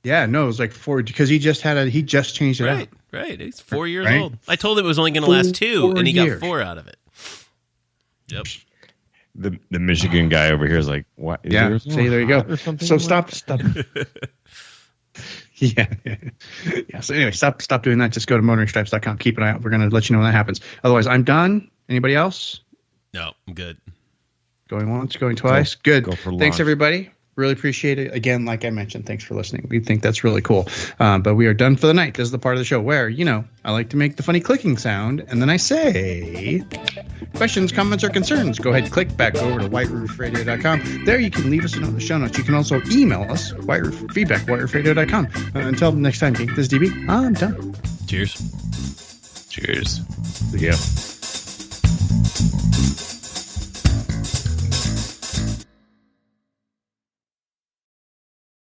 Yeah, no, it was like 4 because he just changed it out. Right. He's 4 years old. I told him it was only going to last 2, and he got 4 out of it. Yep. The Michigan guy over here is like, what? Yeah. See, there you go. So stop. Yeah. So anyway, stop doing that. Just go to motoringstripes.com. Keep an eye out. We're going to let you know when that happens. Otherwise, I'm done. Anybody else? No, I'm good. Going once, going twice. Good. Go for Thanks, everybody. Really appreciate it. Again, like I mentioned, thanks for listening. We think that's really cool. But we are done for the night. This is the part of the show where, I like to make the funny clicking sound, and then I say, questions, comments, or concerns, go ahead, click back over to whiteroofradio.com. There you can leave us a note in the show notes. You can also email us, feedback, whiteroofradio.com. Until next time, this is DB. I'm done. Cheers. Yeah.